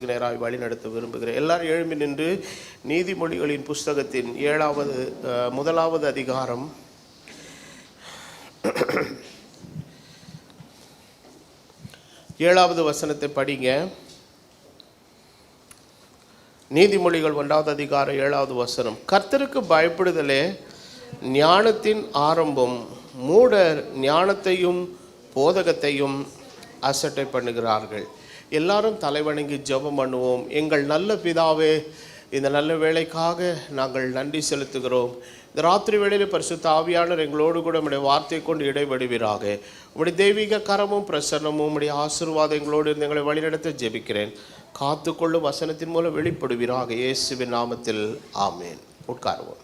நேராய் வழி நடத்த விரும்புகிறேன். எல்லாரும் எழும்பி நின்று நீதிமொழிகளின் புஸ்தகத்தின் 1வது அதிகாரம் 7வது வசனத்தை படிங்க. நீதிமொழிகள் 1வது அதிகாரம் 7வது வசனம். கர்த்தருக்கு பயப்படுதலே ஞானத்தின் ஆரம்பம், மூடர் ஞானத்தையும் போதகத்தையும் அசட்டை பண்ணுகிறார்கள். எல்லாரும் தலைவணங்கி ஜெபம் பண்ணுவோம். எங்கள் நல்ல பிதாவே, இந்த நல்ல வேளைக்காக நாங்கள் நன்றி செலுத்துகிறோம். இந்த ராத்திரி வேளையில் பரிசுத்த ஆவியானவர் எங்களோடு கூட உம்முடைய வார்த்தை கொண்டு இடைபடுவீராக. உம்முடைய தெய்வீக கரமும் பிரசன்னமும் உம்முடைய ஆசீர்வாதம் எங்களோடு இருந்து எங்களை வழிநடத்த ஜெபிக்கிறேன். காத்துக்கொள்ளும் வசனத்தின் மூலம் வெளிப்படுவீராக. இயேசுவின் நாமத்தில் ஆமேன். உட்காருவோம்.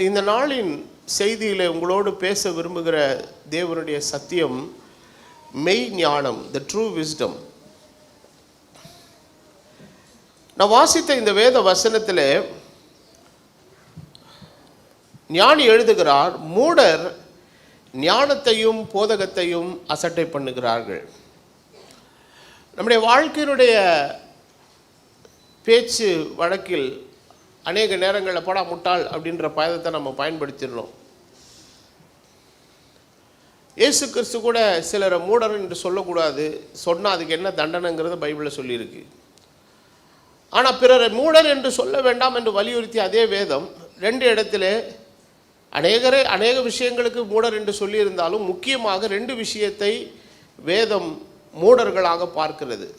இந்த நாளின் செய்தியில் உங்களோடு பேச விரும்புகிற தேவனுடைய சத்தியம் மெய் ஞானம், த ட்ரூ விஸ்டம். நான் வாசித்த இந்த வேத வசனத்தில் ஞானி எழுதுகிறார், மூடர் ஞானத்தையும் போதகத்தையும் அசட்டை பண்ணுகிறார்கள். நம்முடைய வாழ்க்கையினுடைய பேச்சு வழக்கில் அநேக நேரங்களில் படா முட்டாள் அப்படின்ற பதத்தை நம்ம பயன்படுத்திடணும். இயேசு கிறிஸ்து கூட சிலரை மூடர் என்று சொல்லக்கூடாது, சொன்னால் அதுக்கு என்ன தண்டனைங்கிறது பைபிளில் சொல்லியிருக்கு. ஆனால் பிறரை மூடர் என்று சொல்ல வேண்டாம் என்று வலியுறுத்தி அதே வேதம் 2 இடத்துல அநேக விஷயங்களுக்கு மூடர் என்று சொல்லியிருந்தாலும் முக்கியமாக 2 விஷயத்தை வேதம் மூடர்களாக பார்க்கிறது.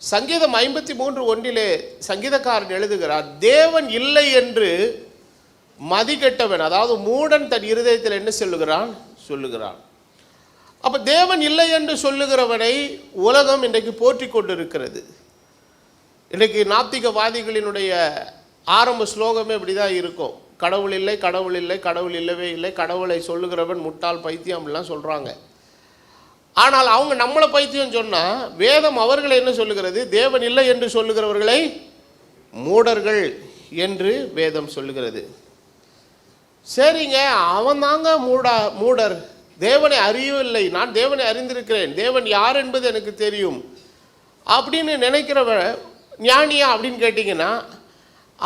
சங்கீதம் 53:1 சங்கீதக்காரன் எழுதுகிறார், தேவன் இல்லை என்று மதிகெட்டவன், அதாவது மூடன் தன் இருதயத்தில் என்ன சொல்லுகிறான். அப்போ தேவன் இல்லை என்று சொல்லுகிறவனை உலகம் இன்றைக்கு போற்றி கொண்டு இருக்கிறது. இன்றைக்கு நாத்திகவாதிகளினுடைய ஆரம்ப ஸ்லோகமே இப்படி தான் இருக்கும். கடவுள் இல்லை, கடவுள் இல்லை, கடவுள் இல்லவே இல்லை, கடவுளை சொல்லுகிறவன் முட்டாள், பைத்தியம் அப்படிலாம் சொல்கிறாங்க. ஆனால் அவங்க நம்மளை பைத்தியம் சொன்னால் வேதம் அவர்களை என்ன சொல்லுகிறது? தேவன் இல்லை என்று சொல்லுகிறவர்களை மூடர்கள் என்று வேதம் சொல்லுகிறது. சரிங்க, அவன் தாங்க மூடர், தேவனை அறியவில்லை, நான் தேவனை அறிந்திருக்கிறேன், தேவன் யார் என்பது எனக்கு தெரியும் அப்படின்னு நினைக்கிறவன் ஞானியா அப்படின்னு கேட்டிங்கன்னா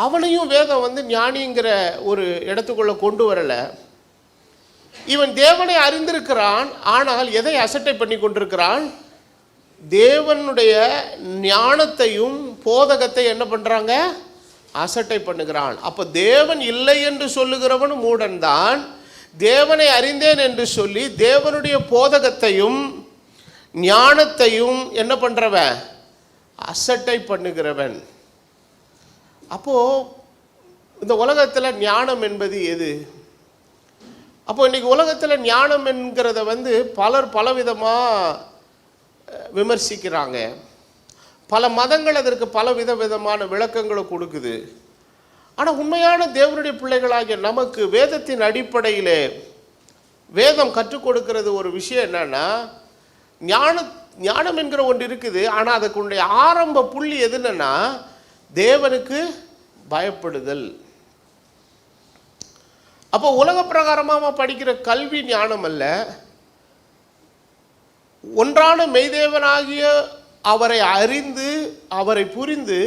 அவனையும் வேதம் ஞானிங்கிற ஒரு இடத்துக்குள்ளே கொண்டு வரலை. இவன் தேவனை அறிந்திருக்கிறான், ஆனால் எதை அசட்டை பண்ணி கொண்டிருக்கிறான்? தேவனுடைய ஞானத்தையும் போதகத்தை என்ன பண்ணுறாங்க? அசட்டை பண்ணுகிறான். அப்போ தேவன் இல்லை என்று சொல்லுகிறவன் மூடன் தான். தேவனை அறிந்தேன் என்று சொல்லி தேவனுடைய போதகத்தையும் ஞானத்தையும் என்ன பண்ணுறவன்? அசட்டை பண்ணுகிறவன். அப்போது இந்த உலகத்தில் ஞானம் என்பது எது? அப்போ இன்றைக்கி உலகத்தில் ஞானம் என்கிறத பலர் பலவிதமாக விமர்சிக்கிறாங்க. பல மதங்கள் அதற்கு பல விதமான விளக்கங்களை கொடுக்குது. ஆனால் உண்மையான தேவனுடைய பிள்ளைகளாகிய நமக்கு வேதத்தின் அடிப்படையில் வேதம் கற்றுக் கொடுக்கிறது ஒரு விஷயம் என்னன்னா, ஞானம் என்கிற ஒன்று இருக்குது. ஆனால் அதுக்குடைய ஆரம்ப புள்ளி எதுன்னா தேவனுக்கு பயப்படுதல். அப்போ உலக பிரகாரமாக படிக்கிற கல்வி ஞானம் அல்ல, ஒன்றான மெய்தேவனாகிய அவரை அறிந்து அவரை புரிந்து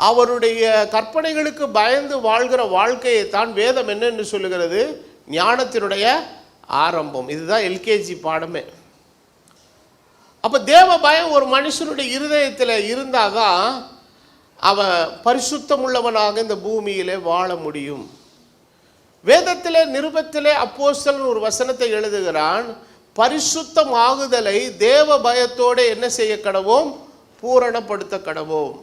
அவருடைய கற்பனைகளுக்கு பயந்து வாழ்கிற வாழ்க்கையை தான் வேதம் என்னன்னு சொல்லுகிறது? ஞானத்தினுடைய ஆரம்பம். இதுதான் எல்கேஜி பாடமே. அப்போ தேவ பயம் ஒரு மனுஷனுடைய இருதயத்தில் இருந்தாதான் அவன் பரிசுத்தமுள்ளவனாக இந்த பூமியிலே வாழ முடியும். வேதத்திலே நிருபத்திலே அப்போஸ்தலன் ஒரு வசனத்தை எழுதுகிறான், பரிசுத்தமாகுதலை தேவ பயத்தோடு என்ன செய்ய கடவோம்? பூரணப்படுத்த கடவோம்.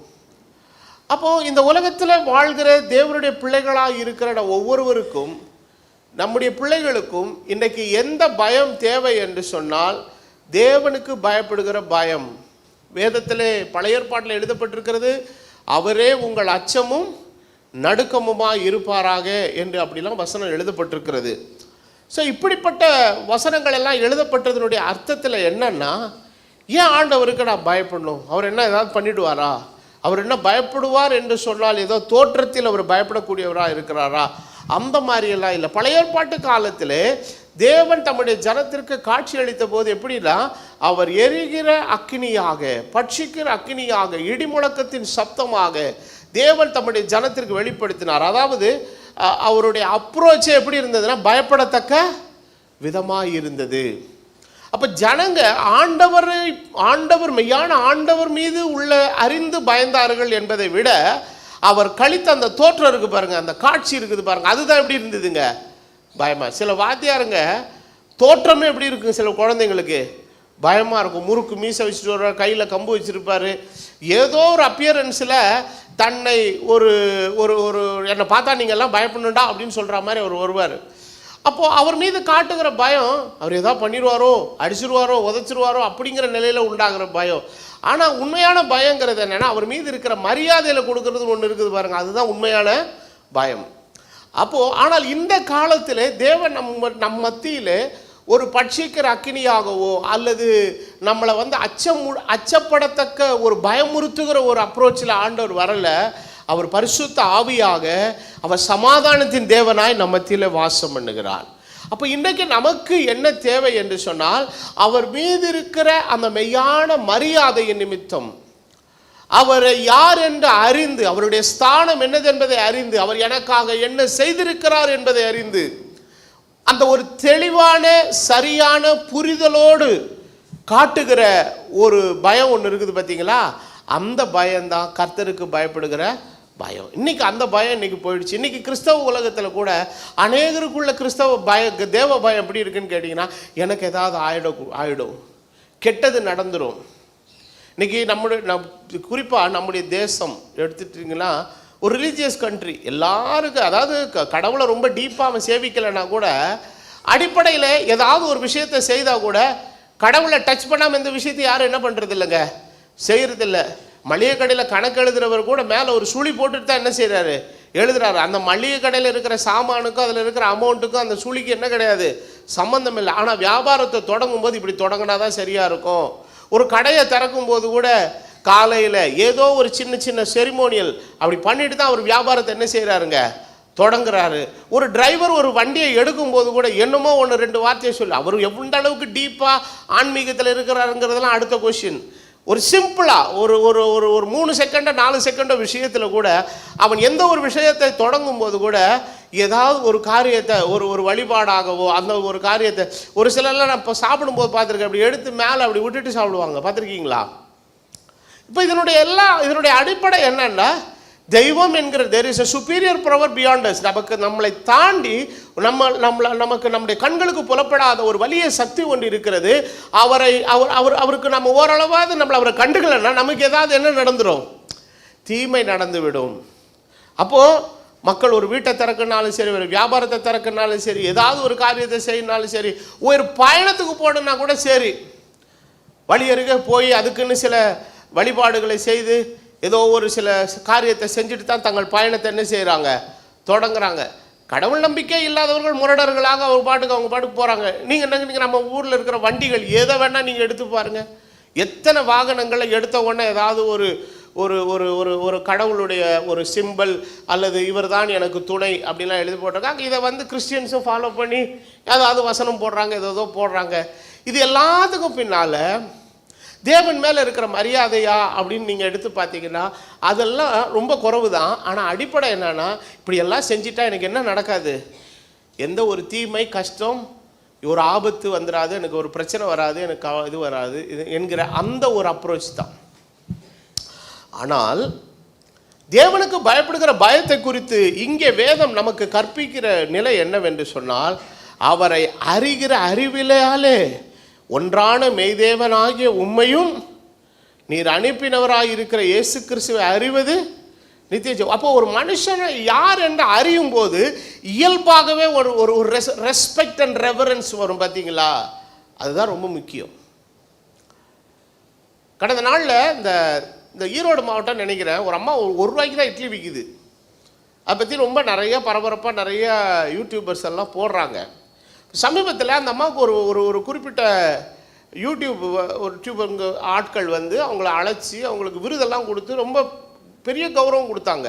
அப்போது இந்த உலகத்தில் வாழ்கிற தேவனுடைய பிள்ளைகளாக இருக்கிற ஒவ்வொருவருக்கும், நம்முடைய பிள்ளைகளுக்கும் இன்றைக்கு எந்த பயம் தேவை என்று சொன்னால் தேவனுக்கு பயப்படுகிற பயம். வேதத்திலே பழைய ஏற்பாட்டில் எழுதப்பட்டிருக்கிறது, அவரே உங்கள் அச்சமும் நடுக்கமுமாக இருப்பாராக என்று அப்படிலாம் வசனம் எழுதப்பட்டிருக்கிறது. ஸோ இப்படிப்பட்ட வசனங்கள் எல்லாம் எழுதப்பட்டதனுடைய அர்த்தத்தில் என்னன்னா, ஏன் ஆண்டவருக்கு நான் பயப்படணும்? அவர் என்ன ஏதாவது பண்ணிடுவாரா? அவர் என்ன பயப்படுவார் என்று சொன்னால் ஏதோ தோற்றத்தில் அவர் பயப்படக்கூடியவராக இருக்கிறாரா? அந்த மாதிரியெல்லாம் இல்லை. பழைய ஏற்பாட்டு காலத்தில் தேவன் தம்முடைய ஜனத்திற்கு காட்சி அளித்த போது எப்படின்னா, அவர் எரிகிற அக்கினியாக, பட்சிக்கிற அக்கினியாக, இடிமுழக்கத்தின் சப்தமாக தேவன் தம்முடைய ஜனத்திற்கு வெளிப்படுத்தினார். அதாவது அவருடைய அப்ரோச்சே எப்படி இருந்ததுன்னா, பயப்படத்தக்க விதமாக இருந்தது. அப்போ ஜனங்க ஆண்டவர் மெய்யான ஆண்டவர் மீது உள்ள அறிந்து பயந்தார்கள் என்பதை விட, அவர் கழித்த அந்த தோற்றம் இருக்கு பாருங்க, அந்த காட்சி இருக்குது பாருங்க, அதுதான் எப்படி இருந்ததுங்க, பயமா. சில வாத்தியாருங்க தோற்றமே எப்படி இருக்குங்க, சில குழந்தைங்களுக்கு பயமாக இருக்கும். முறுக்கு மீசை வச்சுட்டு வருவார், கையில் கம்பு வச்சுருப்பார். ஏதோ ஒரு அப்பியரன்ஸில் தன்னை ஒரு ஒரு ஒரு என்னை பார்த்தா நீங்கள் எல்லாம் பயப்படணுண்டா அப்படின்னு சொல்கிற மாதிரி அவர் வருவார். அப்போது அவர் மீது காட்டுகிற பயம், அவர் எதாவது பண்ணிடுவாரோ, அடிச்சிருவாரோ, உதச்சிருவாரோ அப்படிங்கிற நிலையில் உண்டாகிற பயம். ஆனால் உண்மையான பயங்கிறது என்னென்னா, அவர் மீது இருக்கிற மரியாதையில் கொடுக்கறதுன்னு ஒன்று இருக்குது பாருங்கள், அதுதான் உண்மையான பயம். அப்போது ஆனால் இந்த காலத்தில் தேவன் நம் மத்தியில் ஒரு பட்சிக்கிற அக்கினியாகவோ அல்லது நம்மளை அச்சப்படத்தக்க ஒரு பயமுறுத்துகிற ஒரு அப்ரோச்சில் ஆண்டவர் வரலை. அவர் பரிசுத்த ஆவியாக, அவர் சமாதானத்தின் தேவனாய் நம்ம மத்தியில் வாசம் பண்ணுகிறார். அப்போ இன்றைக்கு நமக்கு என்ன தேவை என்று சொன்னால், அவர் மீது இருக்கிற அந்த மெய்யான மரியாதையின் நிமித்தம், அவரை யார் என்று அறிந்து, அவருடைய ஸ்தானம் என்னது என்பதை அறிந்து, அவர் எனக்காக என்ன செய்திருக்கிறார் என்பதை அறிந்து, அந்த ஒரு தெளிவான சரியான புரிதலோடு காட்டுகிற ஒரு பயம் ஒன்று இருக்குது பார்த்தீங்களா, அந்த பயம்தான் கர்த்தருக்கு பயப்படுகிற பயம். இன்னைக்கு அந்த பயம் இன்னைக்கு போயிடுச்சு. இன்னைக்கு கிறிஸ்தவ உலகத்தில் கூட அநேகருக்குள்ள கிறிஸ்தவ தேவ பயம் எப்படி இருக்குன்னு கேட்டிங்கன்னா, எனக்கு ஏதாவது ஆயிடும், கெட்டது நடந்துடும். இன்னைக்கு குறிப்பாக நம்முடைய தேசம் எடுத்துட்டிங்கன்னா, ஒரு ரிலீஜியஸ் கண்ட்ரி, எல்லாருக்கும் அதாவது கடவுளை ரொம்ப டீப்பாக அவன் சேவிக்கலைன்னா கூட, அடிப்படையில் ஏதாவது ஒரு விஷயத்தை செய்தால் கூட கடவுளை டச் பண்ணாமல் இந்த விஷயத்தை யாரும் என்ன பண்ணுறது இல்லைங்க, செய்கிறதில்ல. மளிகை கடையில் கணக்கு எழுதுகிறவர் கூட மேலே ஒரு சுழி போட்டுட்டு தான் என்ன செய்கிறாரு, எழுதுறாரு. அந்த மளிகை கடையில் இருக்கிற சாமானுக்கும் அதில் இருக்கிற அமௌண்ட்டுக்கும் அந்த சுழிக்கு என்ன கிடையாது, சம்மந்தம் இல்லை. ஆனால் வியாபாரத்தை தொடங்கும் போது இப்படி தொடங்கினா தான் சரியாக இருக்கும். ஒரு கடையை திறக்கும் போது கூட காலையில் ஏதோ ஒரு சின்ன சின்ன செரிமோனியல் அப்படி பண்ணிட்டு தான் அவர் வியாபாரத்தை என்ன செய்கிறாருங்க, தொடங்குறாரு. ஒரு டிரைவர் ஒரு வண்டியை எடுக்கும்போது கூட என்னமோ ஒன்று ரெண்டு வார்த்தையை சொல்லி, அவர் எந்த அளவுக்கு டீப்பாக ஆன்மீகத்தில் இருக்கிறாருங்கிறதெல்லாம் அடுத்த கொஸ்டின். ஒரு சிம்பிளாக ஒரு ஒரு ஒரு ஒரு 3 செகண்டோ 4 செகண்டோ விஷயத்தில் கூட அவன் எந்த ஒரு விஷயத்தை தொடங்கும் போது கூட ஏதாவது ஒரு காரியத்தை ஒரு வழிபாடாகவோ அந்த ஒரு காரியத்தை, ஒரு சிலர்லாம் நான் இப்போ சாப்பிடும்போது பார்த்துருக்கேன், அப்படி எடுத்து மேலே அப்படி விட்டுட்டு சாப்பிடுவாங்க, பார்த்துருக்கீங்களா? இப்போ இதனுடைய அடிப்படை என்னன்னா, தெய்வம் என்கிற there is a superior power beyond us. நம்மளை தாண்டி நமக்கு நம்முடைய கண்களுக்கு புலப்படாத ஒரு வலிய சக்தி ஒன்று இருக்கிறது. அவருக்கு நம்ம ஓரளவாவது அவரை கண்டுக்கலன்னா நமக்கு ஏதாவது என்ன நடந்துடும், தீமை நடந்துவிடும். அப்போது மக்கள் ஒரு வீட்டை திறக்கினாலும் சரி, ஒரு வியாபாரத்தை திறக்கினாலும் சரி, ஏதாவது ஒரு காரியத்தை செய்யினாலும் சரி, ஒரு பயணத்துக்கு போகணுன்னா கூட சரி, வழி அருகே போய் அதுக்குன்னு சில வழிபாடுகளை செய்து ஏதோ ஒரு சில காரியத்தை செஞ்சுட்டு தான் தங்கள் பயணத்தை என்ன செய்கிறாங்க, தொடங்குறாங்க. கடவுள் நம்பிக்கை இல்லாதவர்கள் முரடர்களாக அவங்க பாட்டுக்கு போகிறாங்க. நீங்கள் நம்ம ஊரில் இருக்கிற வண்டிகள் எதை வேணால் நீங்கள் எடுத்து பாருங்கள், எத்தனை வாகனங்களை எடுத்த உடனே ஏதாவது ஒரு ஒரு ஒரு ஒரு ஒரு கடவுளுடைய ஒரு சிம்பிள் அல்லது இவர் தான் எனக்கு துணை அப்படின்லாம் எழுதி போட்டிருக்காங்க. இதை கிறிஸ்டியன்ஸும் ஃபாலோ பண்ணி ஏதாவது வசனம் போடுறாங்க, ஏதோ போடுறாங்க. இது எல்லாத்துக்கும் பின்னால் தேவன் மேலே இருக்கிற மரியாதையா அப்படின்னு நீங்கள் எடுத்து பார்த்தீங்கன்னா அதெல்லாம் ரொம்ப குறைவு தான். ஆனால் அடிப்படை என்னன்னா, இப்படியெல்லாம் செஞ்சிட்டா எனக்கு என்ன நடக்காது, எந்த ஒரு தீமை கஷ்டம் ஒரு ஆபத்து வந்துடாது, எனக்கு ஒரு பிரச்சனை வராது, எனக்கு இது வராது என்கிற அந்த ஒரு அப்ரோச் தான். ஆனால் தேவனுக்கு பயப்படுகிற பயத்தை குறித்து இங்கே வேதம் நமக்கு கற்பிக்கிற நிலை என்னவென்று சொன்னால், அவரை அறிகிற அறிவிலாலே ஒன்றான மெய்தேவனாகிய உம்மையும் நீர் அனுப்பினவராயிருக்கிற இயேசு கிறிஸ்துவை அறிவது நித்திய ஜீவன். அப்போ ஒரு மனுஷனை யார் என்று அறியும் போது இயல்பாகவே ஒரு ஒரு ரெஸ்பெக்ட் அண்ட் ரெவரன்ஸ் வரும் பார்த்தீங்களா, அதுதான் ரொம்ப முக்கியம். கடந்த நாளில் இந்த ஈரோடு மாவட்டம் நினைக்கிறேன், ஒரு அம்மா 1 ரூபாய்க்கு தான் இட்லி விற்கிது. அதை பற்றி ரொம்ப நிறைய பரபரப்பாக நிறைய யூடியூபர்ஸ் எல்லாம் போடுறாங்க. சமீபத்தில் அந்த அம்மாவுக்கு ஒரு குறிப்பிட்ட யூடியூபருங்க ஆட்கள் அவங்கள அழைச்சி அவங்களுக்கு விருதெல்லாம் கொடுத்து ரொம்ப பெரிய கௌரவம் கொடுத்தாங்க.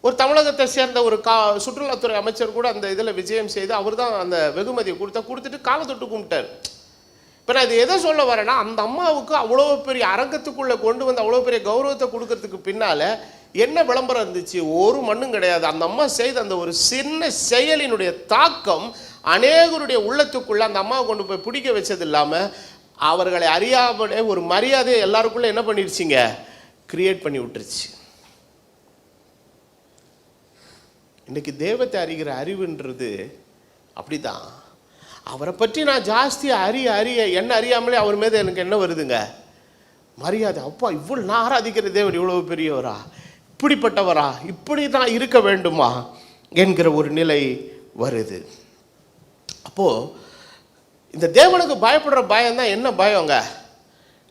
ஒரு தமிழகத்தை சேர்ந்த ஒரு சுற்றுலாத்துறை அமைச்சர் கூட அந்த இதில் விஜயம் செய்து அவர் தான் அந்த வெகுமதியை கொடுத்துட்டு காலை தொட்டு கும்பிட்டார். இப்போ நான் இது எதை சொல்ல வரேன்னா, அந்த அம்மாவுக்கு அவ்வளோ பெரிய அரங்கத்துக்குள்ளே கொண்டு வந்து அவ்வளோ பெரிய கௌரவத்தை கொடுக்கறதுக்கு பின்னால் என்ன விளம்பரம் இருந்துச்சு? ஒரு மண்ணும் கிடையாது. அந்த அம்மா செய்த அந்த ஒரு சின்ன செயலினுடைய தாக்கம் அநேகருடைய உள்ளத்துக்குள்ளே அந்த அம்மாவை கொண்டு போய் பிடிக்க வச்சது இல்லாமல் அவர்களை அறியாமலே ஒரு மரியாதையை எல்லாருக்குள்ளே என்ன பண்ணிடுச்சிங்க, கிரியேட் பண்ணி விட்டுருச்சு. இன்றைக்கி தெய்வத்தை அறிகிற அறிவுன்றது அப்படி தான். அவரை பற்றி நான் ஜாஸ்தி அறிய என்ன அறியாமலே அவர் மீது எனக்கு என்ன வருதுங்க, மரியாதை. அப்பா இவ்வளோ நான் ஆராதிக்கிற தேவன் இவ்வளோ பெரியவரா, இப்படிப்பட்டவரா, இப்படி தான் இருக்க வேண்டுமா என்கிற ஒரு நிலை வருது. அப்போது இந்த தேவனுக்கு பயப்படுற பயம்தான் என்ன பயங்க,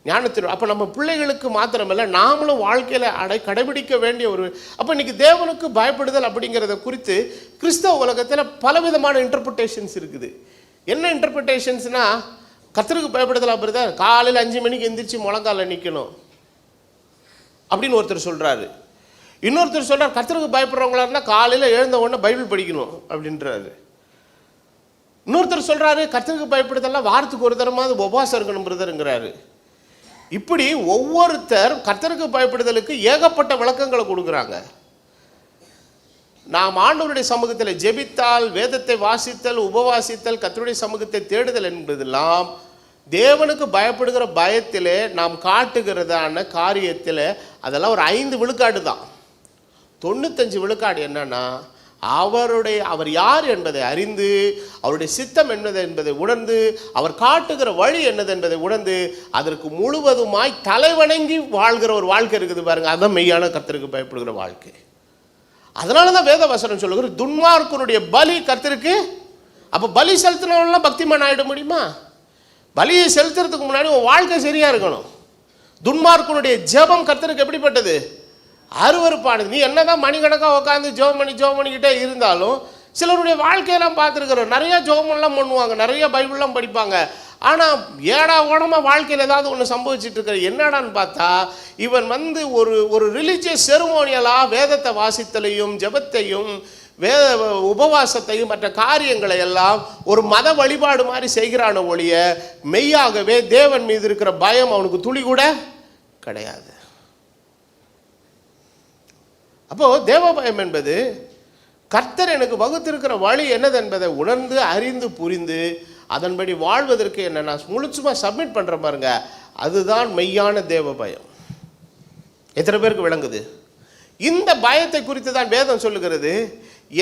ஞானத்தின். அப்போ நம்ம பிள்ளைகளுக்கு மாத்திரமில்லை, நாமளும் வாழ்க்கையில் கடைபிடிக்க வேண்டிய ஒரு. அப்போ இன்றைக்கி தேவனுக்கு பயப்படுதல் அப்படிங்கிறத குறித்து கிறிஸ்தவ உலகத்தில் பலவிதமான இன்டர்பிரிட்டேஷன்ஸ் இருக்குது. என்ன இன்டர்பிரிட்டேஷன்ஸ்னால், கர்த்தருக்கு பயப்படுதல் அப்படி தான் காலையில் 5 மணிக்கு எந்திரிச்சு முழங்கால நிற்கணும் அப்படின்னு ஒருத்தர் சொல்கிறாரு. இன்னொருத்தர் சொல்கிறார் கர்த்தருக்கு பயப்படுறவங்களா இருந்தால் காலையில் எழுந்த உடனே பைபிள் படிக்கணும் அப்படின்றாரு. இன்னொருத்தர் சொல்கிறாரு கர்த்தருக்கு பயப்படுதெல்லாம் வாரத்துக்கு ஒரு தரமாவது உபவாசம் இருக்கணும் பிரதருங்கிறாரு. இப்படி ஒவ்வொருத்தர் கர்த்தருக்கு பயப்படுதலுக்கு ஏகப்பட்ட விளக்கங்களை கொடுக்குறாங்க. நாம் ஆண்டவருடைய சமூகத்தில் ஜெபித்தால், வேதத்தை வாசித்தல், உபவாசித்தல், கர்த்தருடைய சமூகத்தை தேடுதல் என்பதெல்லாம் தேவனுக்கு பயப்படுகிற பயத்திலே நாம் காட்டுகிறதான காரியத்தில் அதெல்லாம் ஒரு 5 விழுக்காடு தான். 95 விழுக்காடு என்னன்னா, அவர் யார் என்பதை அறிந்து, அவருடைய சித்தம் என்னது என்பதை உணர்ந்து, அவர் காட்டுகிற வழி என்னது என்பதை உணர்ந்து, அதற்கு முழுவதுமாய் தலைவணங்கி வாழ்கிற ஒரு வாழ்க்கை இருக்குது பாருங்க. அதுதான் மெய்யான கர்த்தருக்கு பயப்படுகிற வாழ்க்கை. அதனால தான் வேத வசனம் சொல்லுகிற துன்மார்க்கனுடைய பலி கர்த்தருக்கு. அப்போ பலி செலுத்தினவங்களாம் பக்திமான் ஆகிட முடியுமா? பலியை செலுத்துறதுக்கு முன்னாடி உன் வாழ்க்கை சரியாக இருக்கணும். துன்மார்க்கனுடைய ஜெபம் கர்த்தருக்கு எப்படிப்பட்டது? அருவருப்பானது. நீ என்னதான் மணிக்கணக்காக உட்காந்து ஜெபம் பண்ணிக்கிட்டே இருந்தாலும் சிலருடைய வாழ்க்கையெல்லாம் பார்த்துருக்குறோம். நிறைய ஜெபமெல்லாம் பண்ணுவாங்க, நிறைய பைபிள்லாம் படிப்பாங்க. ஆனால் ஏடா ஓடமாக வாழ்க்கையில் ஏதாவது ஒன்று சம்பவிச்சுட்டு இருக்கிற என்னடான்னு பார்த்தா, இவன் ஒரு ரிலீஜியஸ் செருமோனியலாக வேதத்தை வாசித்தலையும் ஜெபத்தையும் உபவாசத்தையும் மற்ற காரியங்களை எல்லாம் ஒரு மத வழிபாடு மாதிரி செய்கிறான ஒழிய மெய்யாகவே தேவன் மீது இருக்கிற பயம் அவனுக்கு துளி கூட கிடையாது. அப்போது தேவ பயம் என்பது கர்த்தர் எனக்கு வகுத்திருக்கிற வழி என்னது என்பதை உணர்ந்து அறிந்து புரிந்து அதன்படி வாழ்வதற்கு என்ன நான் முழுச்சுமாக சப்மிட் பண்ணுற பாருங்க, அதுதான் மெய்யான தேவ பயம். எத்தனை பேருக்கு விளங்குது? இந்த பயத்தை குறித்து தான் வேதம் சொல்லுகிறது.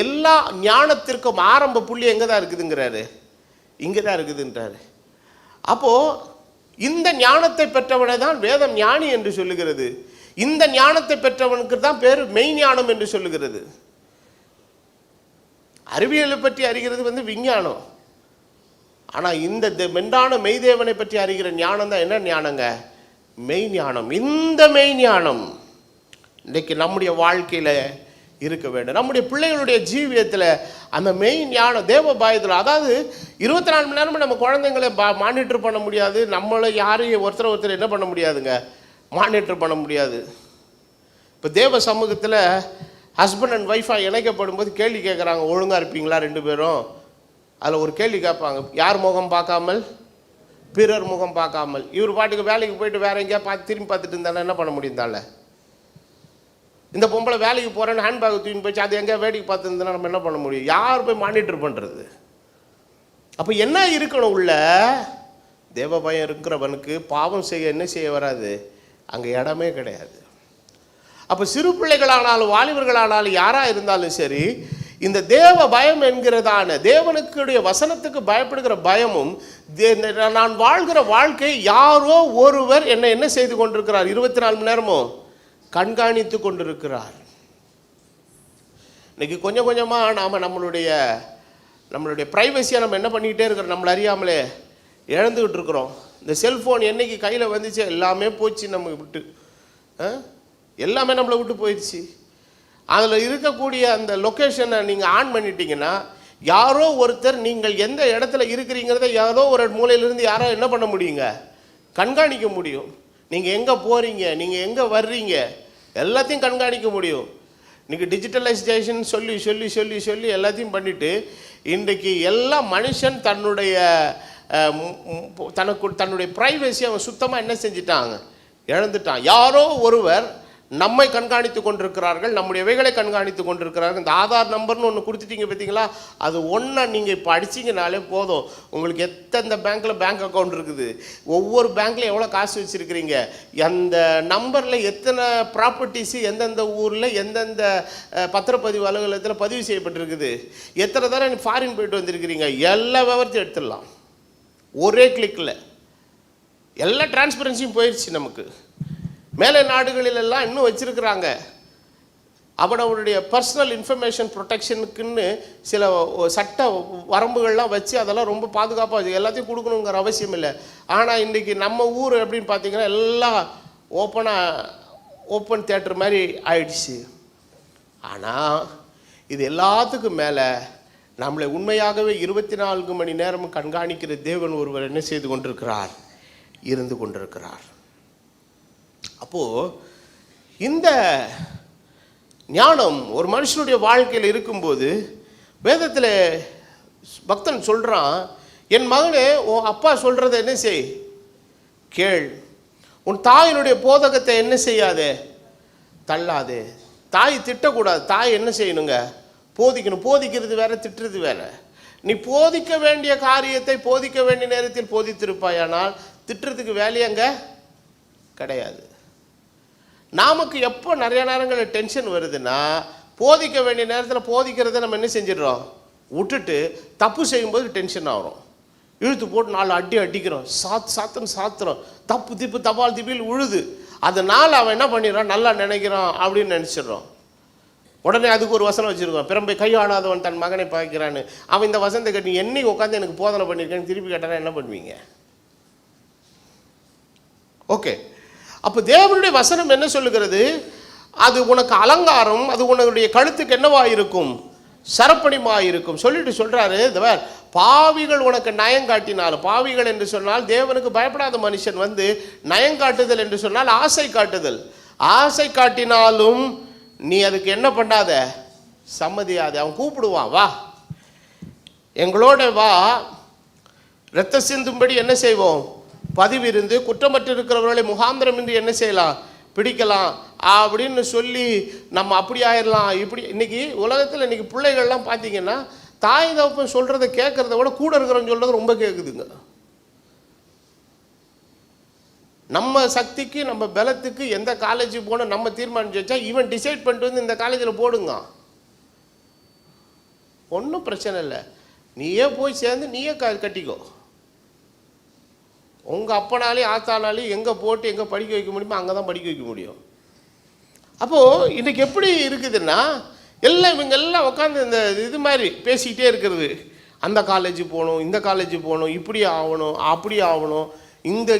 எல்லா ஞானத்திற்கும் ஆரம்ப புள்ளி எங்கே தான் இருக்குதுங்கிறாரு, இங்கே தான் இருக்குதுன்றாரு. அப்போது இந்த ஞானத்தை பெற்றவனை தான் வேதம் ஞானி என்று சொல்லுகிறது. இந்த ஞானத்தை பெற்றவனுக்கு தான் பேர் மெய் ஞானம் என்று சொல்லுகிறது. அறிவியலை பற்றி அறிகிறது விஞ்ஞானம். ஆனால் இந்த மென்றான மெய்தேவனை பற்றி அறிகிற ஞானம் தான் என்ன ஞானங்க? மெய் ஞானம். இந்த மெய் ஞானம் இன்றைக்கு நம்முடைய வாழ்க்கையில் இருக்க வேண்டும். நம்முடைய பிள்ளைகளுடைய ஜீவியத்தில் அந்த மெய் ஞானம் தேவ பயத்தில், அதாவது 24 மணி நேரமும் நம்ம குழந்தைங்களை மானிட்டர் பண்ண முடியாது. நம்மளை யாரையும் ஒருத்தர் என்ன பண்ண முடியாதுங்க, மானிட்டர் பண்ண முடியாது. இப்போ தேவ சமூகத்தில் ஹஸ்பண்ட் அண்ட் ஒய்ஃபாக இணைக்கப்படும் போது கேள்வி கேட்குறாங்க, ஒழுங்காக இருப்பீங்களா 2 பேரும்? அதில் ஒரு கேள்வி கேட்பாங்க, யார் முகம் பார்க்காமல் பிறர் முகம் பார்க்காமல். இவர் பாட்டுக்கு வேலைக்கு போயிட்டு வேற எங்கேயா திரும்பி பார்த்துட்டு இருந்தாலும் என்ன பண்ண முடியுந்தால? இந்த பொம்பளை வேலைக்கு போகிறேன்னு ஹேண்ட்பேக் தூக்கி போயிடுச்சு, அது எங்கேயா வேடிக்கை பார்த்துருந்தா நம்ம என்ன பண்ண முடியும்? யார் போய் மானிட்டர் பண்ணுறது? அப்போ என்ன இருக்கணும் உள்ள? தேவ பயம் இருக்கிறவனுக்கு பாவம் செய்ய என்ன செய்ய வராது, அங்கே இடமே கிடையாது. அப்போ சிறு பிள்ளைகளானாலும் வாலிபர்களானாலும் யாராக இருந்தாலும் சரி, இந்த தேவ பயம் என்கிறதான தேவனுக்குடைய வசனத்துக்கு பயப்படுகிற பயமும், நான் வாழ்கிற வாழ்க்கை யாரோ ஒருவர் என்ன செய்து கொண்டிருக்கிறார், 24 மணி நேரமும் கண்காணித்து கொண்டிருக்கிறார். இன்னைக்கு கொஞ்சம் கொஞ்சமாக நாம் நம்மளுடைய ப்ரைவசியை நம்ம என்ன பண்ணிக்கிட்டே இருக்கிறோம், நம்மளை அறியாமலே இழந்துக்கிட்டு இருக்கிறோம். இந்த செல்ஃபோன் என்னைக்கு கையில் வந்துச்சு எல்லாமே போச்சு, நம்ம விட்டு எல்லாமே நம்மளை விட்டு போயிடுச்சு. அதில் இருக்கக்கூடிய அந்த லொக்கேஷனை நீங்கள் ஆன் பண்ணிட்டீங்கன்னா யாரோ ஒருத்தர் நீங்கள் எந்த இடத்துல இருக்கிறீங்கிறத யாரோ ஒரு மூலையிலிருந்து யாரோ என்ன பண்ண முடியுங்க, கண்காணிக்க முடியும். நீங்கள் எங்கே போகிறீங்க, நீங்கள் எங்கே வர்றீங்க, எல்லாத்தையும் கண்காணிக்க முடியும். இன்றைக்கி டிஜிட்டலைசேஷன் சொல்லி சொல்லி சொல்லி சொல்லி எல்லாத்தையும் பண்ணிவிட்டு இன்றைக்கு எல்லா மனுஷன் தன்னுடைய தன்னுடைய ப்ரைவசி அவன் சுத்தமாக என்ன செஞ்சிட்டாங்க, இழந்துட்டான். யாரோ ஒருவர் நம்மை கண்காணித்து கொண்டிருக்கிறார்கள், நம்முடைய இவைகளை கண்காணித்து கொண்டிருக்கிறார்கள். இந்த ஆதார் நம்பர்னு ஒன்று கொடுத்துட்டீங்க பார்த்தீங்களா, அது ஒன்றை நீங்கள் இப்போ அடிச்சிங்கனாலே போதும். உங்களுக்கு எத்தனை பேங்க்கில் பேங்க் அக்கௌண்ட் இருக்குது, ஒவ்வொரு பேங்க்லையும் எவ்வளோ காசு வச்சுருக்கிறீங்க, அந்த நம்பரில் எத்தனை ப்ராப்பர்ட்டிஸு எந்தெந்த ஊரில் எந்தெந்த பத்திரப்பதிவு அலுவலகத்தில் பதிவு செய்யப்பட்டிருக்குது, எத்தனை தடவை ஃபாரின் போயிட்டு வந்திருக்கிறீங்க, எல்லா விவரத்தையும் எடுத்துடலாம் ஒரே கிளிக்கில். எல்லா டிரான்ஸ்பரன்சியும் போயிடுச்சு. நமக்கு மேலே நாடுகளிலெல்லாம் இன்னும் வச்சுருக்கிறாங்க. அவனுடைய பர்சனல் இன்ஃபர்மேஷன் ப்ரொடெக்ஷனுக்குன்னு சில சட்ட வரம்புகள்லாம் வச்சு அதெல்லாம் ரொம்ப பாதுகாப்பாக வச்சு எல்லாத்தையும் கொடுக்கணுங்கிற அவசியம் இல்லை. ஆனால் இன்றைக்கி நம்ம ஊர் எப்படின்னு பார்த்தீங்கன்னா எல்லாம் ஓப்பன் தியேட்டர் மாதிரி ஆயிடுச்சு. ஆனால் இது எல்லாத்துக்கும் மேலே நம்மளை உண்மையாகவே 24 மணி நேரமும் கண்காணிக்கிற தேவன் ஒருவர் என்ன செய்து கொண்டிருக்கிறார், இருந்து கொண்டிருக்கிறார். அப்போது இந்த ஞானம் ஒரு மனுஷனுடைய வாழ்க்கையில் இருக்கும்போது வேதத்தில் பக்தன் சொல்கிறான், என் மகனே உன் அப்பா சொல்கிறத என்ன செய், கேள். உன் தாயினுடைய போதகத்தை என்ன செய்யாதே, தள்ளாதே. தாய் திட்டக்கூடாது, தாய் என்ன செய்யணுங்க, போதிக்கணும். போதிக்கிறது வேற, திட்டுறது வேற. நீ போதிக்க வேண்டிய காரியத்தை போதிக்க வேண்டிய நேரத்தில் போதித்திருப்பாயானால் திட்டுறதுக்கு வேலையங்க கிடையாது. நமக்கு எப்போ நிறைய நேரங்களில் டென்ஷன் வருதுன்னா, போதிக்க வேண்டிய நேரத்தில் போதிக்கிறத நம்ம என்ன செஞ்சிடறோம், விட்டுட்டு தப்பு செய்யும்போது டென்ஷன் ஆகிறோம். இழுத்து போட்டு 4 அடி அடிக்கிறோம், சாத்துறோம், தப்பு தபால் திப்பில் உழுது. அதனால் அவன் என்ன பண்ணிடுறான், நல்லா நினைக்கிறான் அப்படின்னு நினச்சிடுறோம். உடனே அதுக்கு ஒரு வசனம் வச்சுருக்கோம், பிறம்பை கையாடாதவன் தன் மகனை பார்க்கிறான்னு. அவன் இந்த வசனத்தை கேட்டு என்னைக்கு உட்காந்து எனக்கு போதனை பண்ணியிருக்கேன்னு திருப்பி கேட்டானா என்ன பண்ணுவீங்க? ஓகே, அப்போ தேவனுடைய வசனம் என்ன சொல்லுகிறது, அது உனக்கு அலங்காரம், அது உன்னுடைய கழுத்துக்கு என்னவாக இருக்கும், சரப்பணிமாக இருக்கும். சொல்லிட்டு சொல்கிறாரு, பாவிகள் உனக்கு நயம் காட்டினாலும், பாவிகள் என்று சொன்னால் தேவனுக்கு பயப்படாத மனுஷன் வந்து நயங்காட்டுதல் என்று சொன்னால் ஆசை காட்டுதல். ஆசை காட்டினாலும் நீ அதுக்கு என்ன பண்ணாத, சம்மதியாது. அவன் கூப்பிடுவான், வா எங்களோட வா, இரத்த சிந்தும்படி என்ன செய்வோம், பதிவிருந்து குற்றமற்ற இருக்கிறவர்களை முகாந்திரம் என்று என்ன செய்யலாம், பிடிக்கலாம் அப்படின்னு சொல்லி நம்ம அப்படி ஆயிடலாம் இப்படி. இன்றைக்கி உலகத்தில் இன்றைக்கி பிள்ளைகள்லாம் பார்த்தீங்கன்னா தாய் தகப்பன் சொல்கிறத கேட்குறத விட கூட இருக்கிறவங்க சொல்கிறது ரொம்ப கேட்குதுங்க. நம்ம சக்திக்கு நம்ம பலத்துக்கு எந்த காலேஜ் போன நம்ம தீர்மானிச்சு வச்சா இவன் டிசைட் பண்ணிட்டு வந்து இந்த காலேஜில் போடுங்க, ஒன்றும் பிரச்சனை இல்லை, நீயே போய் சேர்ந்து நீயே கட்டிக்கோ. உங்கள் அப்பனாலையும் ஆத்தானாலையும் எங்கே போட்டு எங்கே படிக்க வைக்க முடியுமோ அங்கே தான் படிக்க வைக்க முடியும். அப்போது இன்றைக்கி எப்படி இருக்குதுன்னா, எல்லாம் இவங்க எல்லாம் உட்காந்து இந்த இது மாதிரி பேசிக்கிட்டே இருக்கிறது. அந்த காலேஜ் போகணும், இந்த காலேஜ் போகணும், இப்படி ஆகணும், அப்படி ஆகணும், இந்த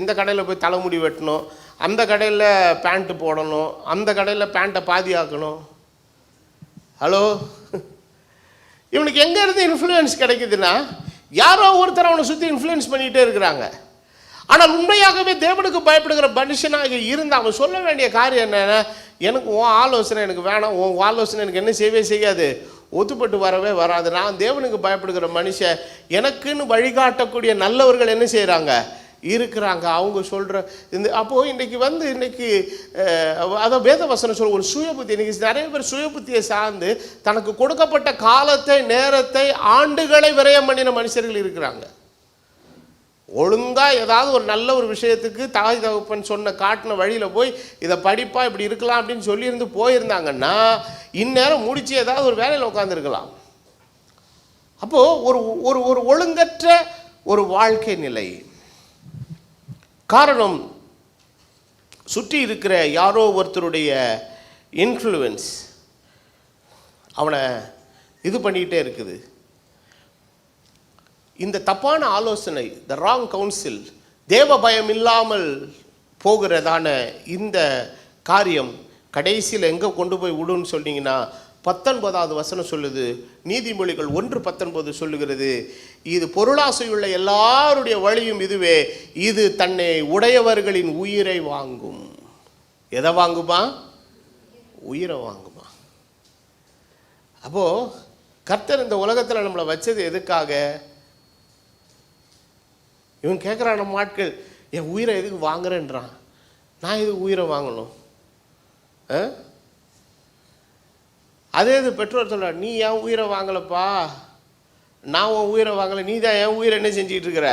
இந்த கடையில் போய் தலைமுடி வெட்டணும், அந்த கடையில் பேண்ட்டு போடணும், அந்த கடையில் பேண்ட்டை பாதி ஆக்கணும். ஹலோ, இவனுக்கு எங்கேருந்து இன்ஃப்ளூயன்ஸ் கிடைக்குதுன்னா, யாரோ ஒருத்தர் அவனை சுற்றி இன்ஃப்ளூயன்ஸ் பண்ணிகிட்டே இருக்கிறாங்க. ஆனால் உண்மையாகவே தேவனுக்கு பயப்படுகிற மனுஷனாக இருந்து அவன் சொல்ல வேண்டிய காரியம் என்னென்னா, எனக்கு உன் ஆலோசனை எனக்கு வேணாம், உன் ஆலோசனை எனக்கு என்ன செய்யவே செய்யாது, ஒத்துப்பட்டு வரவே வராது. நான் தேவனுக்கு பயப்படுகிற மனுஷன், எனக்குன்னு வழிகாட்டக்கூடிய நல்லவர்கள் என்ன செய்கிறாங்க, இருக்கிறாங்க. அவங்க சொல்கிற இந்த அப்போது இன்றைக்கி அதான் வேத வசனம் சொல்ல ஒரு சுய புத்தி. இன்றைக்கி நிறைய பேர் சுய புத்தியை சார்ந்து தனக்கு கொடுக்கப்பட்ட காலத்தை, நேரத்தை, ஆண்டுகளை விரயம் பண்ணின மனுஷர்கள் இருக்கிறாங்க. ஒழுங்காக ஏதாவது ஒரு நல்ல ஒரு விஷயத்துக்கு தாய் தகப்பன் சொன்ன காட்டின வழியில் போய் இதை படிப்பா இப்படி இருக்கலாம் அப்படின்னு சொல்லியிருந்து போயிருந்தாங்கன்னா இந்நேரம் முடிச்சு ஏதாவது ஒரு வேலையில் உட்காந்துருக்கலாம். அப்போது ஒரு ஒரு ஒழுங்கற்ற ஒரு வாழ்க்கை நிலை. காரணம், சுற்றி இருக்கிற யாரோ ஒருத்தருடைய இன்ஃப்ளூயன்ஸ் அவனை இது பண்ணிக்கிட்டே இருக்குது. இந்த தப்பான ஆலோசனை, த ராங் கவுன்சில், தேவ பயம் இல்லாமல் போகிறதான இந்த காரியம் கடைசியில் எங்கே கொண்டு போய் விடுன்னு சொன்னீங்கன்னா 19வது வசனம் சொல்லுது, நீதிமொழிகள் 1:19 சொல்லுகிறது, இது பொருளாசையுள்ள எல்லாருடைய வழியும் இதுவே, இது தன்னை உடையவர்களின் உயிரை வாங்கும். எதை வாங்குமா? உயிரை வாங்குமா. அப்போது கர்த்தர் இந்த உலகத்தில் நம்மளை வச்சது எதுக்காக? இவன் கேட்குறான், நம்ம ஆட்கள், என் உயிரை எதுக்கு வாங்குறேன்றான், நான் எதுக்கு உயிரை வாங்கணும்? அதே இது பெற்றோர் சொல்கிறார், நீ ஏன் உயிரை வாங்கலப்பா, நான் உன் உயிரை வாங்கலை, நீ தான் என் உயிரை என்ன செஞ்சிகிட்டு இருக்கிற,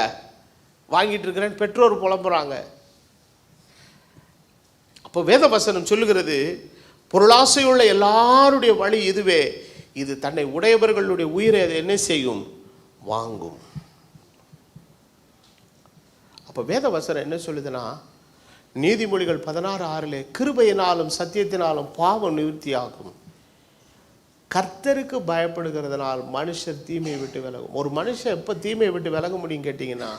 வாங்கிட்டு இருக்கிறேன்னு பெற்றோர் புலம்புறாங்க. அப்போ வேத வசனம் சொல்லுகிறது, பொருளாசையுள்ள எல்லாருடைய வழி இதுவே, இது தன்னை உடையவர்களுடைய உயிரை அது என்ன செய்யும், வாங்கும். அப்போ வேத வசனம் என்ன சொல்லுதுன்னா, நீதிமொழிகள் 16:6 கிருபையினாலும் சத்தியத்தினாலும் பாவம் நிவர்த்தியாகும், கர்த்தருக்கு பயப்படுகிறதுனால் மனுஷர் தீமையை விட்டு விலகும். ஒரு மனுஷன் எப்போ தீமையை விட்டு விலக முடியும் கேட்டிங்கன்னா,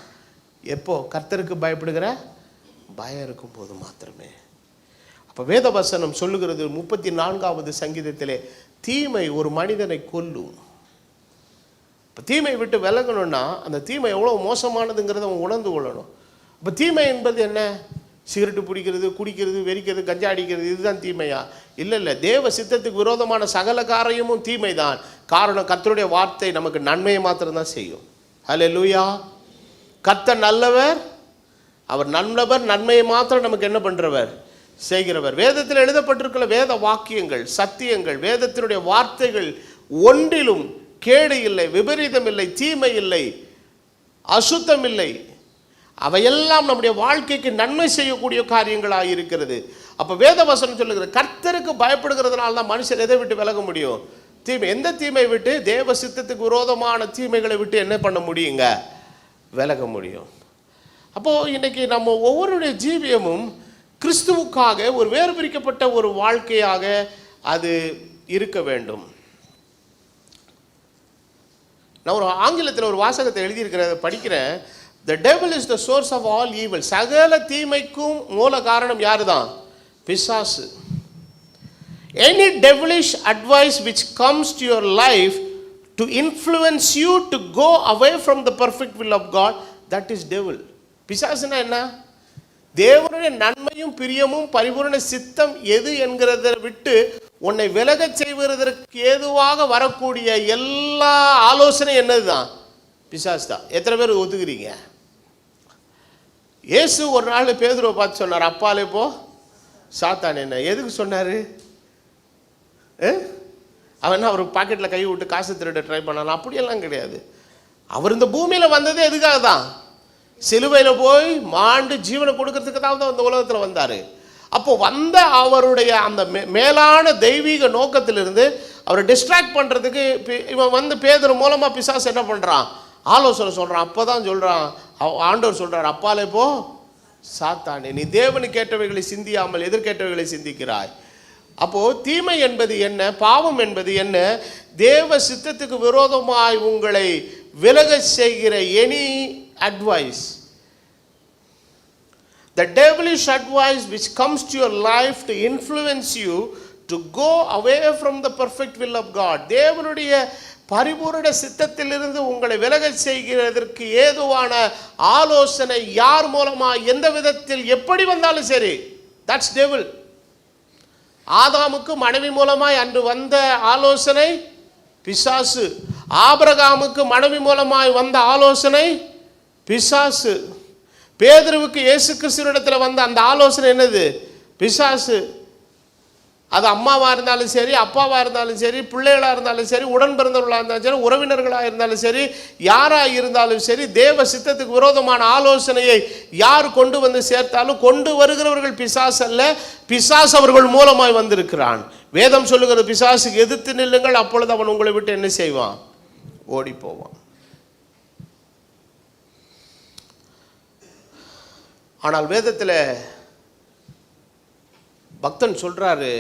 எப்போ கர்த்தருக்கு பயப்படுகிற பயம் இருக்கும் போது மாத்திரமே. அப்போ வேத வசனம் சொல்லுகிறது 34வது சங்கீதத்திலே, தீமை ஒரு மனிதனை கொல்லும். இப்போ தீமை விட்டு விலகணும்னா அந்த தீமை எவ்வளோ மோசமானதுங்கிறத அவன் உணர்ந்து கொள்ளணும். இப்போ தீமை என்பது என்ன? சிகரெட்டு பிடிக்கிறது, குடிக்கிறது, வெறிக்கிறது, கஞ்சா அடிக்கிறது, இதுதான் தீமையா? இல்லை, தேவ சித்தத்துக்கு விரோதமான சகல காரியமும் தீமை தான். காரணம், கர்த்தருடைய வார்த்தை நமக்கு நன்மையை மாத்திரம்தான் செய்யும். ஹல்லேலூயா. கர்த்தர் நல்லவர், அவர் நல்லவர், நன்மையை மாத்திரம் நமக்கு என்ன பண்ணுறவர், செய்கிறவர். வேதத்தில் எழுதப்பட்டிருக்கிற வேத வாக்கியங்கள், சத்தியங்கள், வேதத்தினுடைய வார்த்தைகள் ஒன்றிலும் கேடு இல்லை, விபரீதம் இல்லை, தீமை இல்லை, அசுத்தம் இல்லை. அவையெல்லாம் நம்முடைய வாழ்க்கைக்கு நன்மை செய்யக்கூடிய காரியங்களாக இருக்கிறது. அப்போ வேத வசனம் சொல்லுகிறது, கர்த்தருக்கு பயப்படுகிறதுனால தான் மனுஷர் எதை விட்டு விலக முடியும், தீமை. எந்த தீமை விட்டு? தேவ சித்தத்துக்கு விரோதமான தீமைகளை விட்டு என்ன பண்ண முடியுங்க, விலக முடியும். அப்போது இன்றைக்கி நம்ம ஒவ்வொருடைய ஜீவியமும் கிறிஸ்துவுக்காக ஒரு வேறு பிரிக்கப்பட்ட ஒரு வாழ்க்கையாக அது இருக்க வேண்டும். நான் ஒரு ஆங்கிலத்தில் ஒரு வாசகத்தை எழுதியிருக்கிறத படிக்கிறேன். The devil is the source of all evil. சகல தீமைக்கும் மூல காரணம் யாரு தான்? பிசாசு. Any devilish advice which comes to your life to influence you to go away from the perfect will of God, that is devil. பிசாசுனா என்ன? தேவனுடைய நன்மையும் பிரியமும் பரிபூரண சித்தம் எது என்கிறத விட்டு உன்னை விலகச் செய்வதற்கு ஏதுவாக வரக்கூடிய எல்லா ஆலோசனை என்னது தான்? பிசாசு தான். எத்தனை பேர் ஒத்துக்கிறீங்க? இயேசு ஒரு நாள் பேதுருவை பார்த்து சொன்னார், அப்பாலே போ சாத்தான். என்ன எதுக்கு சொன்னார்? அவன் அவர் பாக்கெட்டில் கை விட்டு காசு திருட ட்ரை பண்ணாலும் அப்படியெல்லாம் கிடையாது. அவர் இந்த பூமியில் வந்ததே எதுக்காக தான்? சிலுவையில் போய் மாண்டு ஜீவனை கொடுக்கறதுக்கு தான் அந்த உலகத்தில் வந்தார். அப்போ வந்த அவருடைய அந்த மேலான தெய்வீக நோக்கத்திலிருந்து அவரை டிஸ்ட்ராக்ட் பண்ணுறதுக்கு இவன் வந்து பேதுரு மூலமாக பிசாசு என்ன பண்ணுறான், ஆலோசனை சொல்கிறான். அப்போ தான் சொல்கிறான், ஆண்டவர் சொல்கிறார், அப்பாலே போ சாத்தானே, நீ தேவனுக்கு கேட்டவைகளை சிந்தியாமல் எதிர்கேட்டவைகளை சிந்திக்கிறாய். அப்போது தீமை என்பது என்ன, பாவம் என்பது என்ன? தேவ சித்தத்துக்கு விரோதமாய் உங்களை விலக செய்கிற any advice, the devilish advice which comes to your life to influence you to go away from the perfect will of God, தேவனுடைய பரிபூரண சித்தத்திலிருந்து உங்களை விலக செய்கிறதற்கு ஏதுவான ஆலோசனை யார் மூலமா, எந்த விதத்தில், எப்படி வந்தாலும் சரி, that's devil. ஆதாமுக்கு மனைவி மூலமாய் அன்று வந்த ஆலோசனை பிசாசு. ஆபிரகாமுக்கு மனைவி மூலமாய் வந்த ஆலோசனை பிசாசு. பேதுருவுக்கு இயேசு கிறிஸ்துவினிடத்தில் வந்த அந்த ஆலோசனை என்னது? பிசாசு. அது அம்மாவாக இருந்தாலும் சரி, அப்பாவாக இருந்தாலும் சரி, பிள்ளைகளாக இருந்தாலும் சரி, உடன் பிறந்தவர்களாக இருந்தாலும் சரி, உறவினர்களாக இருந்தாலும் சரி, யாராக இருந்தாலும் சரி, தேவ சித்தத்துக்கு விரோதமான ஆலோசனையை யார் கொண்டு வந்து சேர்த்தாலும் கொண்டு வருகிறவர்கள் பிசாசு அல்ல, பிசாசு அவர்கள் மூலமாய் வந்திருக்கிறான். வேதம் சொல்லுகிற பிசாசுக்கு எதிர்த்து நில்லுங்கள், அப்பொழுது அவன் உங்களை விட்டு என்ன செய்வான்? ஓடி போவான். ஆனால் வேதத்தில் பக்தன் சொல்கிறாரு,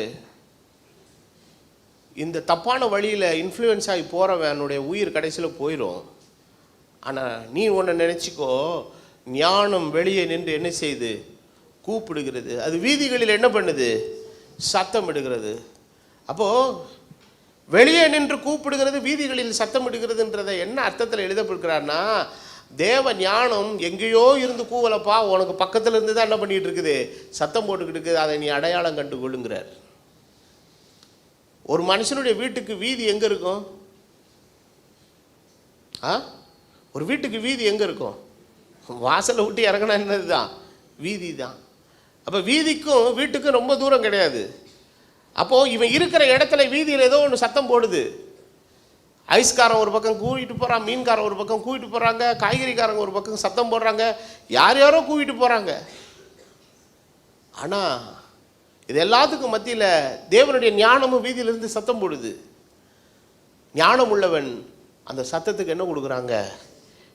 இந்த தப்பான வழியில் இன்ஃப்ளூயன்ஸ் ஆகி போகிறவனுடைய உயிர் கடைசியில் போயிடும். ஆனால் நீ ஒன்று நினச்சிக்கோ, ஞானம் வெளியே நின்று என்ன செய்யுது? கூப்பிடுகிறது. அது வீதிகளில் என்ன பண்ணுது? சத்தம் இடுகிறது. அப்போது வெளியே நின்று கூப்பிடுகிறது, வீதிகளில் சத்தம் இடுகிறதுன்றதை என்ன அர்த்தத்தில் எழுதப்படுகிறார்னா, தேவ ஞானம் எங்கேயோ இருந்து கூவலப்பா, உனக்கு பக்கத்தில் இருந்து தான் என்ன பண்ணிகிட்டு இருக்குது? சத்தம் போட்டுக்கிட்டு இருக்குது. அதை நீ அடையாளம் கண்டு கொள்ளுங்கிறார். ஒரு மனுஷனுடைய வீட்டுக்கு வீதி எங்கே இருக்கும்? ஒரு வீட்டுக்கு வீதி எங்கே இருக்கும்? வாசலை விட்டு இறங்கினா என்னது தான்? வீதி தான். அப்போ வீதிக்கும் வீட்டுக்கும் ரொம்ப தூரம் கிடையாது. அப்போது இவன் இருக்கிற இடத்துல வீதியில் ஏதோ ஒன்று சத்தம் போடுது. ஐஸ்காரன் ஒரு பக்கம் கூவிட்டு போகிறான், மீன்காரன் ஒரு பக்கம் கூவிட்டு போகிறாங்க, காய்கறிக்காரங்க ஒரு பக்கம் சத்தம் போடுறாங்க, யாரோ கூவிட்டு போகிறாங்க. ஆனால் இது எல்லாத்துக்கும் மத்தியில் தேவனுடைய ஞானமும் வீதியிலிருந்து சத்தம் போடுது. ஞானம் உள்ளவன் அந்த சத்தத்துக்கு என்ன கொடுக்குறாங்க?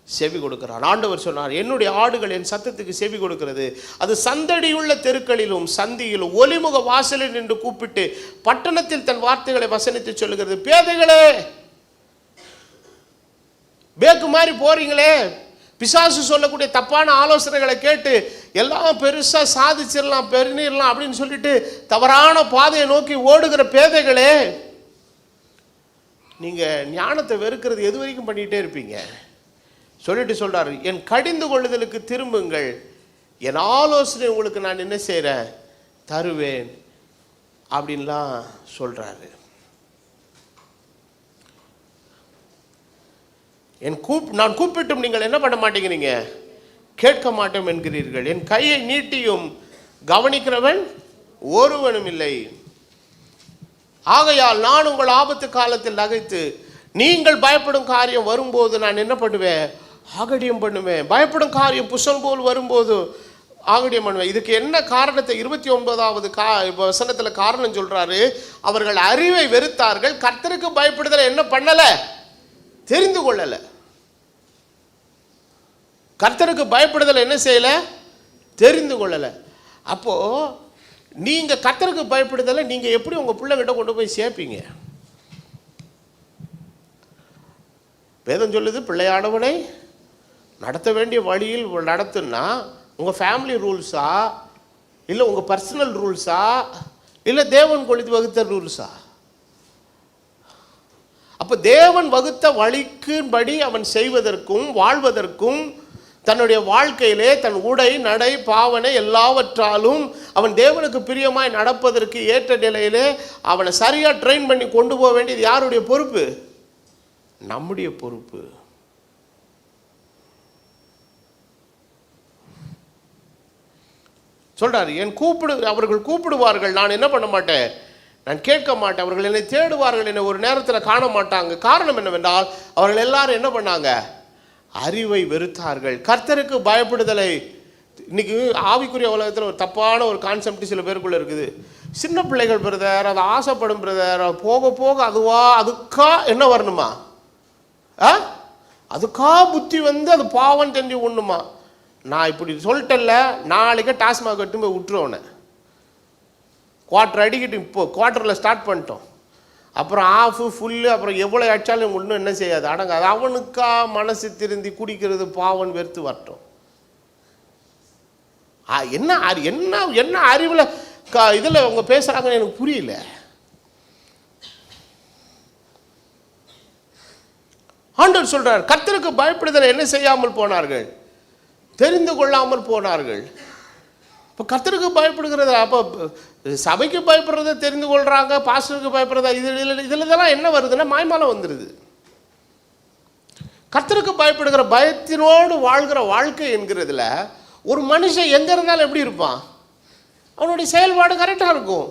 செவி கொடுக்கிறான். ஆண்டவர் சொன்னார், என்னுடைய ஆடுகள் என் சத்தத்துக்கு செவி கொடுக்கிறது. அது சந்தடியுள்ள தெருக்களிலும் சந்தியிலும் ஒலிமுக வாசலில் நின்று கூப்பிட்டு பட்டணத்தில் தன் வார்த்தைகளை வசனித்து சொல்லுகிறது. பேதைகளே, பேக்கு மாதிரி போறீங்களே, பிசாசு சொல்லக்கூடிய தப்பான ஆலோசனைகளை கேட்டு எல்லாம் பெருசாக சாதிச்சிடலாம் பெருநீரலாம் அப்படின்னு சொல்லிட்டு தவறான பாதையை நோக்கி ஓடுகிற பேதைகளே, நீங்கள் ஞானத்தை வெறுக்கிறது எது வரைக்கும் பண்ணிகிட்டே இருப்பீங்க? சொல்லிட்டு சொல்கிறார், என் கடிந்து கொள்ளுதலுக்கு திரும்புங்கள், என் ஆலோசனை உங்களுக்கு நான் என்ன செய்கிறேன்? தருவேன் அப்படின்லாம் சொல்கிறாரு. நான் கூப்பிட்டும் நீங்கள் என்ன பண்ண மாட்டேங்கிறீங்க? கேட்க மாட்டோம் என்கிறீர்கள். என் கையை நீட்டியும் கவனிக்கிறவன் ஒருவனும் இல்லை. ஆகையால் நான் உங்கள் ஆபத்து காலத்தில் நகைத்து நீங்கள் பயப்படும் காரியம் வரும்போது நான் என்ன பண்ணுவேன்? ஆகடியம் பண்ணுவேன். பயப்படும் காரியம் புசல் போல் வரும்போது ஆகடியம் பண்ணுவேன். இதுக்கு என்ன காரணத்தை 29வது வசனத்தில் காரணம் சொல்றாரு. அவர்கள் அறிவை வெறுத்தார்கள், கர்த்தருக்கு பயப்படுதலை என்ன பண்ணலை? தெரிந்து கொள்ளலை. கர்த்தருக்கு பயப்படுதலை என்ன செய்யலை? தெரிந்து கொள்ளலை. அப்போது நீங்கள் கர்த்தருக்கு பயப்படுதலை நீங்கள் எப்படி உங்கள் பிள்ளைகிட்ட கொண்டு போய் சேர்ப்பீங்க? வேதம் சொல்லுது, பிள்ளையானவனை நடத்த வேண்டிய வழியில் நடத்துன்னா உங்கள் ஃபேமிலி ரூல்ஸா, இல்லை உங்கள் பர்சனல் ரூல்ஸா, இல்லை தேவன் கொளுத்து வகுத்த ரூல்ஸா? அப்போ தேவன் வகுத்த வழிக்கும்படி அவன் செய்வதற்கும் வாழ்வதற்கும் தன்னுடைய வாழ்க்கையிலே தன் உடை நடை பாவனை எல்லாவற்றாலும் அவன் தேவனுக்கு பிரியமாய் நடப்பதற்கு ஏற்ற நிலையிலே அவனை சரியாக ட்ரெயின் பண்ணி கொண்டு போக வேண்டியது யாருடைய பொறுப்பு? நம்முடைய பொறுப்பு. சொல்றாரு, அவர்கள் கூப்பிடுவார்கள், நான் என்ன பண்ண மாட்டேன்? நான் கேட்க மாட்டேன். அவர்கள் என்னை தேடுவார்கள், என்னை ஒரு நேரத்தில் காண மாட்டாங்க. காரணம் என்னவென்றால் அவர்கள் எல்லாரும் என்ன பண்ணாங்க? அறிவை வெறுத்தார்கள். கர்த்தருக்கு பயப்படுதலை இன்னைக்கு ஆவிக்குரிய உலகத்தில் ஒரு தப்பான ஒரு கான்செப்ட் சில பேருக்குள்ள இருக்குது. சின்ன பிள்ளைகள் பிரதர், அது ஆசைப்படும் பிரதர், போக போக அதுக்கா என்ன வரணுமா? அதுக்கா புத்தி வந்து அது பாவம் தெரிஞ்சு ஒண்ணுமா? நான் இப்படி சொல்லிட்டேன்ல, நாளைக்கு டாஸ்மாக் கட்டு போய் விட்டுருவோன்னு குவார்டர் அடிக்கிட்டு, இப்போ குவார்டரில் ஸ்டார்ட் பண்ணிட்டோம், அப்புறம் ஆஃபு ஃபுல்லு, அப்புறம் எவ்வளோ அடித்தாலும் ஒன்றும் என்ன செய்யாது, அடங்காது. அவனுக்கா மனசு திருந்தி குடிக்கிறது பாவம் வெறுத்து வரட்டும். என்ன என்ன என்ன அறிவில் இதில் அவங்க பேசுகிறாங்கன்னு எனக்கு புரியல. ஆண்டவர் சொல்றார், கர்த்தருக்கு பயப்படுதலை என்ன செய்யாமல் போனார்கள்? தெரிந்து கொள்ளாமல் போனார்கள். இப்போ கர்த்தருக்கு பயப்படுகிறது, அப்போ சபைக்கு பயப்படுறத தெரிந்து கொள்றாங்க, பாஸ்டருக்கு பயப்படுறதா, இதெல்லாம் என்ன வருதுன்னா மாய்மாலம் வந்துடுது. கர்த்தருக்கு பயப்படுகிற பயத்தினோடு வாழ்கிற வாழ்க்கை என்கிறதுல ஒரு மனுஷன் எங்கே இருந்தாலும் எப்படி இருப்பான்? அவனுடைய செயல்பாடு கரெக்டாக இருக்கும்,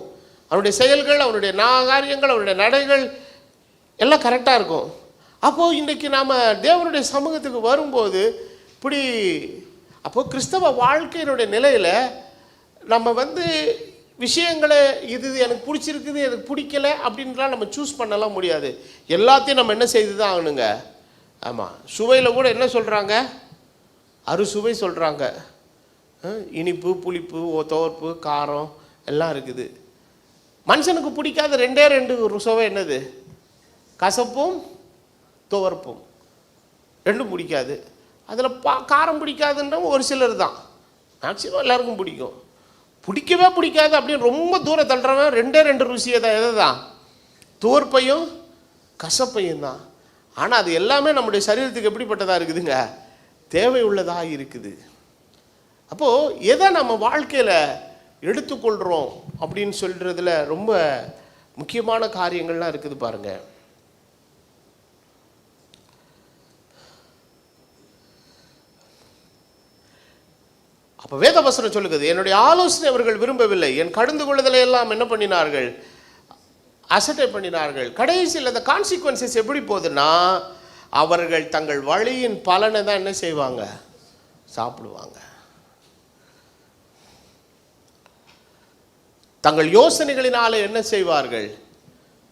அவனுடைய செயல்கள், அவனுடைய காரியங்கள், அவனுடைய நடைகள் எல்லாம் கரெக்டாக இருக்கும். அப்போது இன்றைக்கி நாம் தேவனுடைய சமூகத்துக்கு வரும்போது இப்படி அப்போது கிறிஸ்தவ வாழ்க்கையினுடைய நிலையில் நம்ம விஷயங்களை இது எனக்கு பிடிச்சிருக்குது, எனக்கு பிடிக்கலை அப்படின்லாம் நம்ம சூஸ் பண்ணலாம் முடியாது. எல்லாத்தையும் நம்ம என்ன செய்து தான் ஆகணுங்க. ஆமாம், சுவையில் கூட என்ன சொல்கிறாங்க? அறுசுவை சொல்கிறாங்க. இனிப்பு, புளிப்பு, துவர்ப்பு, காரம் எல்லாம் இருக்குது. மனுஷனுக்கு பிடிக்காத ரெண்டு சுவை என்னது? கசப்பும் துவர்ப்பும். ரெண்டும் பிடிக்காது. அதில் காரம் பிடிக்காதுன்றவங்க ஒரு சிலர் தான், மேக்சிமம் எல்லாருக்கும் பிடிக்கும். பிடிக்கவே பிடிக்காது அப்படின்னு ரொம்ப தூரம் தள்ளுறவன் ரெண்டு ருசியை தான். எதை தான்? துவர்ப்பையும் கசப்பையும் தான். ஆனால் அது எல்லாமே நம்முடைய சரீரத்துக்கு எப்படிப்பட்டதாக இருக்குதுங்க? தேவை உள்ளதாக இருக்குது. அப்போது எதை நம்ம வாழ்க்கையில் எடுத்துக்கொள்கிறோம் அப்படின்னு சொல்கிறதுல ரொம்ப முக்கியமான காரியங்கள்லாம் இருக்குது பாருங்க. அப்போ வேதவசனம் சொல்லுகிறது, என்னுடைய ஆலோசனை அவர்கள் விரும்பவில்லை, என் கடந்து கொள்ளுதலை எல்லாம் என்ன பண்ணினார்கள், அசட்டை பண்ணினார்கள். கடைசியில் அந்த கான்சிக்வன்சஸ் எப்படி போகுதுன்னா, அவர்கள் தங்கள் வழியின் பலனை தான் என்ன செய்வாங்க, சாப்பிடுவாங்க. தங்கள் யோசனைகளினாலே என்ன செய்வார்கள்,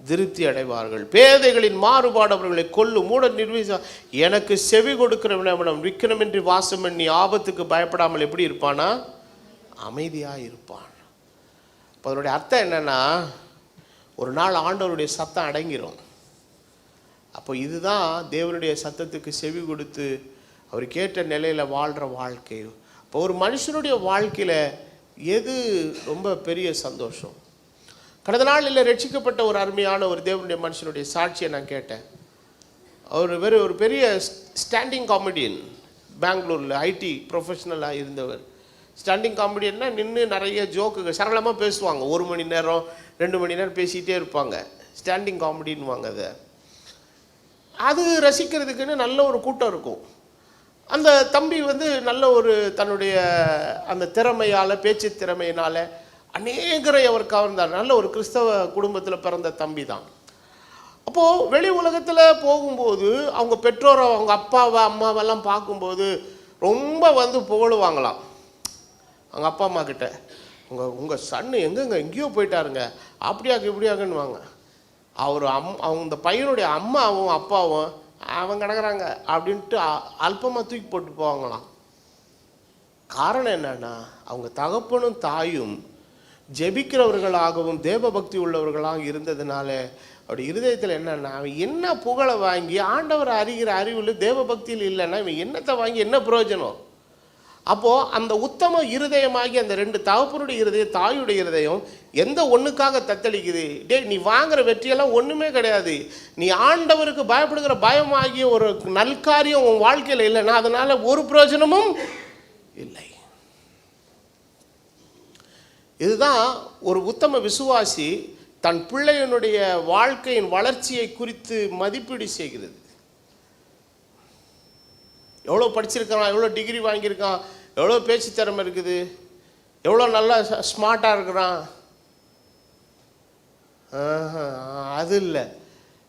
திருப்தி அடைவார்கள். பேதைகளின் மாறுபாடு அவர்களை கொல்லும். மூட நிர்வீச எனக்கு செவி கொடுக்கிறவன் விக்கிரமின்றி வாசம் பண்ணி ஆபத்துக்கு பயப்படாமல் எப்படி இருப்பானா, அமைதியாக இருப்பான். இப்போ அதனுடைய அர்த்தம் என்னன்னா, ஒரு நாள் ஆண்டவருடைய சத்தம் அடங்கிரும். அப்போ இதுதான் தேவனுடைய சத்தத்துக்கு செவி கொடுத்து அவர் கேட்ட நிலையில் வாழ்கிற வாழ்க்கை. இப்போ ஒரு மனுஷனுடைய வாழ்க்கையில் எது ரொம்ப பெரிய சந்தோஷம்? கடந்த நாளில் ரட்சிக்கப்பட்ட ஒரு அருமையான ஒரு தேவனுடைய மனுஷனுடைய சாட்சியை நான் கேட்டேன். அவர் ஒரு பெரிய ஸ்டாண்டிங் காமெடியன், பெங்களூரில் ஐடி ப்ரொஃபஷனலாக இருந்தவர். ஸ்டாண்டிங் காமெடியன்னா நின்று நிறைய ஜோக்குகள் சரளமாக பேசுவாங்க. 1 மணி நேரம் 2 மணி நேரம் பேசிகிட்டே இருப்பாங்க. ஸ்டாண்டிங் காமெடின்னுவாங்க அதை. அது ரசிக்கிறதுக்குன்னு நல்ல ஒரு கூட்டம் இருக்கும். அந்த தம்பி நல்ல ஒரு தன்னுடைய அந்த திறமையால், பேச்சு திறமையினால் அநேகரை அவர் கவர்ந்தார். நல்ல ஒரு கிறிஸ்தவ குடும்பத்தில் பிறந்த தம்பி தான். அப்போது வெளி உலகத்தில் போகும்போது அவங்க பெற்றோரை, அவங்க அப்பாவை அம்மாவெல்லாம் பார்க்கும்போது ரொம்ப புகழுவாங்களாம். அவங்க அப்பா அம்மா கிட்ட, உங்கள் சன்னு எங்கேயோ போயிட்டாருங்க, அப்படியாக்கு இப்படியாக்குன்னுவாங்க. அவங்க இந்த பையனுடைய அம்மாவும் அப்பாவும் அவங்க கிடக்குறாங்க அப்படின்ட்டு அல்பமாக தூக்கி போட்டு போவாங்களாம். காரணம் என்னன்னா, அவங்க தகப்பனும் தாயும் ஜெபிக்கிறவர்களாகவும் தேவ பக்தி உள்ளவர்களாக இருந்ததுனால அப்படி இருதயத்தில் என்னன்னா, அவன் என்ன புகழை வாங்கி ஆண்டவரை அறிகிற அறிவில் தேவ பக்தியில் இல்லைன்னா இவன் என்னத்தை வாங்கி என்ன பிரயோஜனம்? அப்போது அந்த உத்தம இருதயமாகி அந்த 2 தகப்பனுடைய இருதயம், தாயுடைய இருதயம் எந்த ஒன்றுக்காக தத்தளிக்குது? நீ வாங்குற வெற்றியெல்லாம் ஒன்றுமே கிடையாது. நீ ஆண்டவருக்கு பயப்படுகிற பயமாகிய ஒரு நல்காரியம் உன் வாழ்க்கையில் இல்லைன்னா அதனால் ஒரு பிரயோஜனமும் இல்லை. இதுதான் ஒரு உத்தம விசுவாசி தன் பிள்ளையனுடைய வாழ்க்கையின் வளர்ச்சியை குறித்து மதிப்பீடு செய்கிறது. எவ்வளோ படிச்சிருக்கான், எவ்வளோ டிகிரி வாங்கியிருக்கான், எவ்வளோ பேச்சு திறமை இருக்குது, எவ்வளோ நல்லா ஸ்மார்ட்டாக இருக்கிறான், அது இல்லை.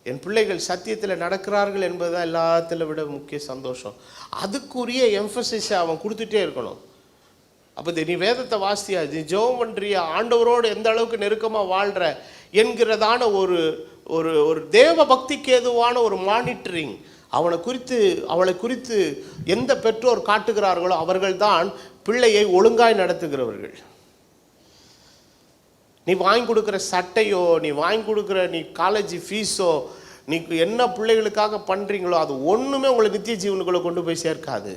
என் பிள்ளைகள் சத்தியத்தில் நடக்கிறார்கள் என்பதுதான் எல்லாத்தில் விட முக்கிய சந்தோஷம். அதுக்குரிய எம்ஃபசிஸை அவன் கொடுத்துட்டே இருக்கணும். அப்போ நீ வேதத்தை வாசியா, நீ ஜெபம் பண்ணுறியா, ஆண்டவரோடு எந்த அளவுக்கு நெருக்கமாக வாழ்கிற என்கிறதான ஒரு ஒரு தேவ பக்திக்கு ஏதுவான ஒரு மானிட்டரிங் அவளை குறித்து எந்த பெற்றோர் காட்டுகிறார்களோ அவர்கள்தான் பிள்ளையை ஒழுங்காய் நடத்துகிறவர்கள். நீ வாங்கி கொடுக்குற சட்டையோ, நீ வாங்கி கொடுக்குற நீ காலேஜ் ஃபீஸோ, நீ என்ன பிள்ளைகளுக்காக பண்ணுறீங்களோ அது ஒன்றுமே உங்களை நித்திய ஜீவனுக்குள்ளே கொண்டு போய் சேர்க்காது.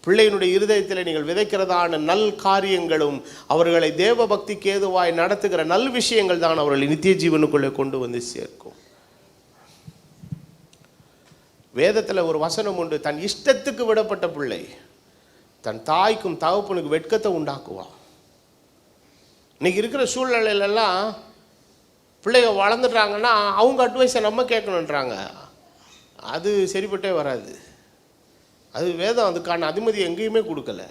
பிள்ளையினுடைய இருதயத்தில் நீங்கள் விதைக்கிறதான நல் காரியங்களும் அவர்களை தேவ பக்திக்கு ஏதுவாய் நடத்துகிற நல் விஷயங்கள் தான் அவர்களை நித்திய ஜீவனுக்குள்ளே கொண்டு வந்து சேர்க்கும். வேதத்தில் ஒரு வசனம் உண்டு, தன் இஷ்டத்துக்கு விடப்பட்ட பிள்ளை தன் தாய்க்கும் தகப்பனுக்கு வெட்கத்தை உண்டாக்குவான். இன்னைக்கு இருக்கிற சூழ்நிலையிலெல்லாம் பிள்ளைங்க வளர்ந்துடுறாங்கன்னா அவங்க அட்வைஸை நம்ம கேட்கணுன்றாங்க. அது சரிப்பட்டே வராது. அது வேதம் அதுக்கான அனுமதி எங்கேயுமே கொடுக்கல.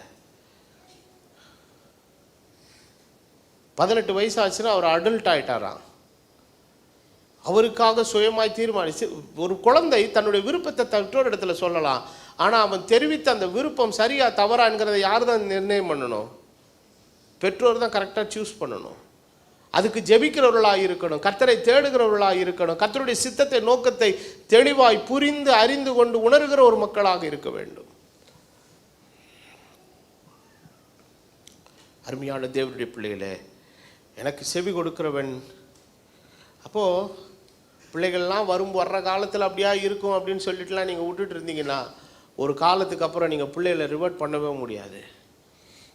18 வயசு ஆச்சுன்னா அவர் அடல்ட் ஆகிட்டாராம். அவருக்காக சுயமாய் தீர்மானித்து ஒரு குழந்தை தன்னுடைய விருப்பத்தை பெற்றோர் இடத்துல சொல்லலாம். ஆனால் அவன் தெரிவித்த அந்த விருப்பம் சரியா தவறாங்கிறத யார் தான் நிர்ணயம் பண்ணணும்? பெற்றோர் தான் கரெக்டாக சூஸ் பண்ணணும். அதுக்கு ஜெபிக்கிறவர்களாக இருக்கணும், கர்த்தரை தேடுகிறவர்களாக இருக்கணும், கர்த்தருடைய சித்தத்தை நோக்கத்தை தெளிவாய் புரிந்து அறிந்து கொண்டு உணர்கிற ஒரு மக்களாக இருக்க வேண்டும். அருமையான தேவனுடைய பிள்ளைகளே, எனக்கு செவி கொடுக்கிறவன். அப்போது பிள்ளைகள்லாம் வர்ற காலத்தில் அப்படியா இருக்கும் அப்படின்னு சொல்லிட்டுலாம் நீங்கள் விட்டுட்டு இருந்தீங்கன்னா ஒரு காலத்துக்கு அப்புறம் நீங்கள் பிள்ளைகளை ரிவர்ட் பண்ணவே முடியாது.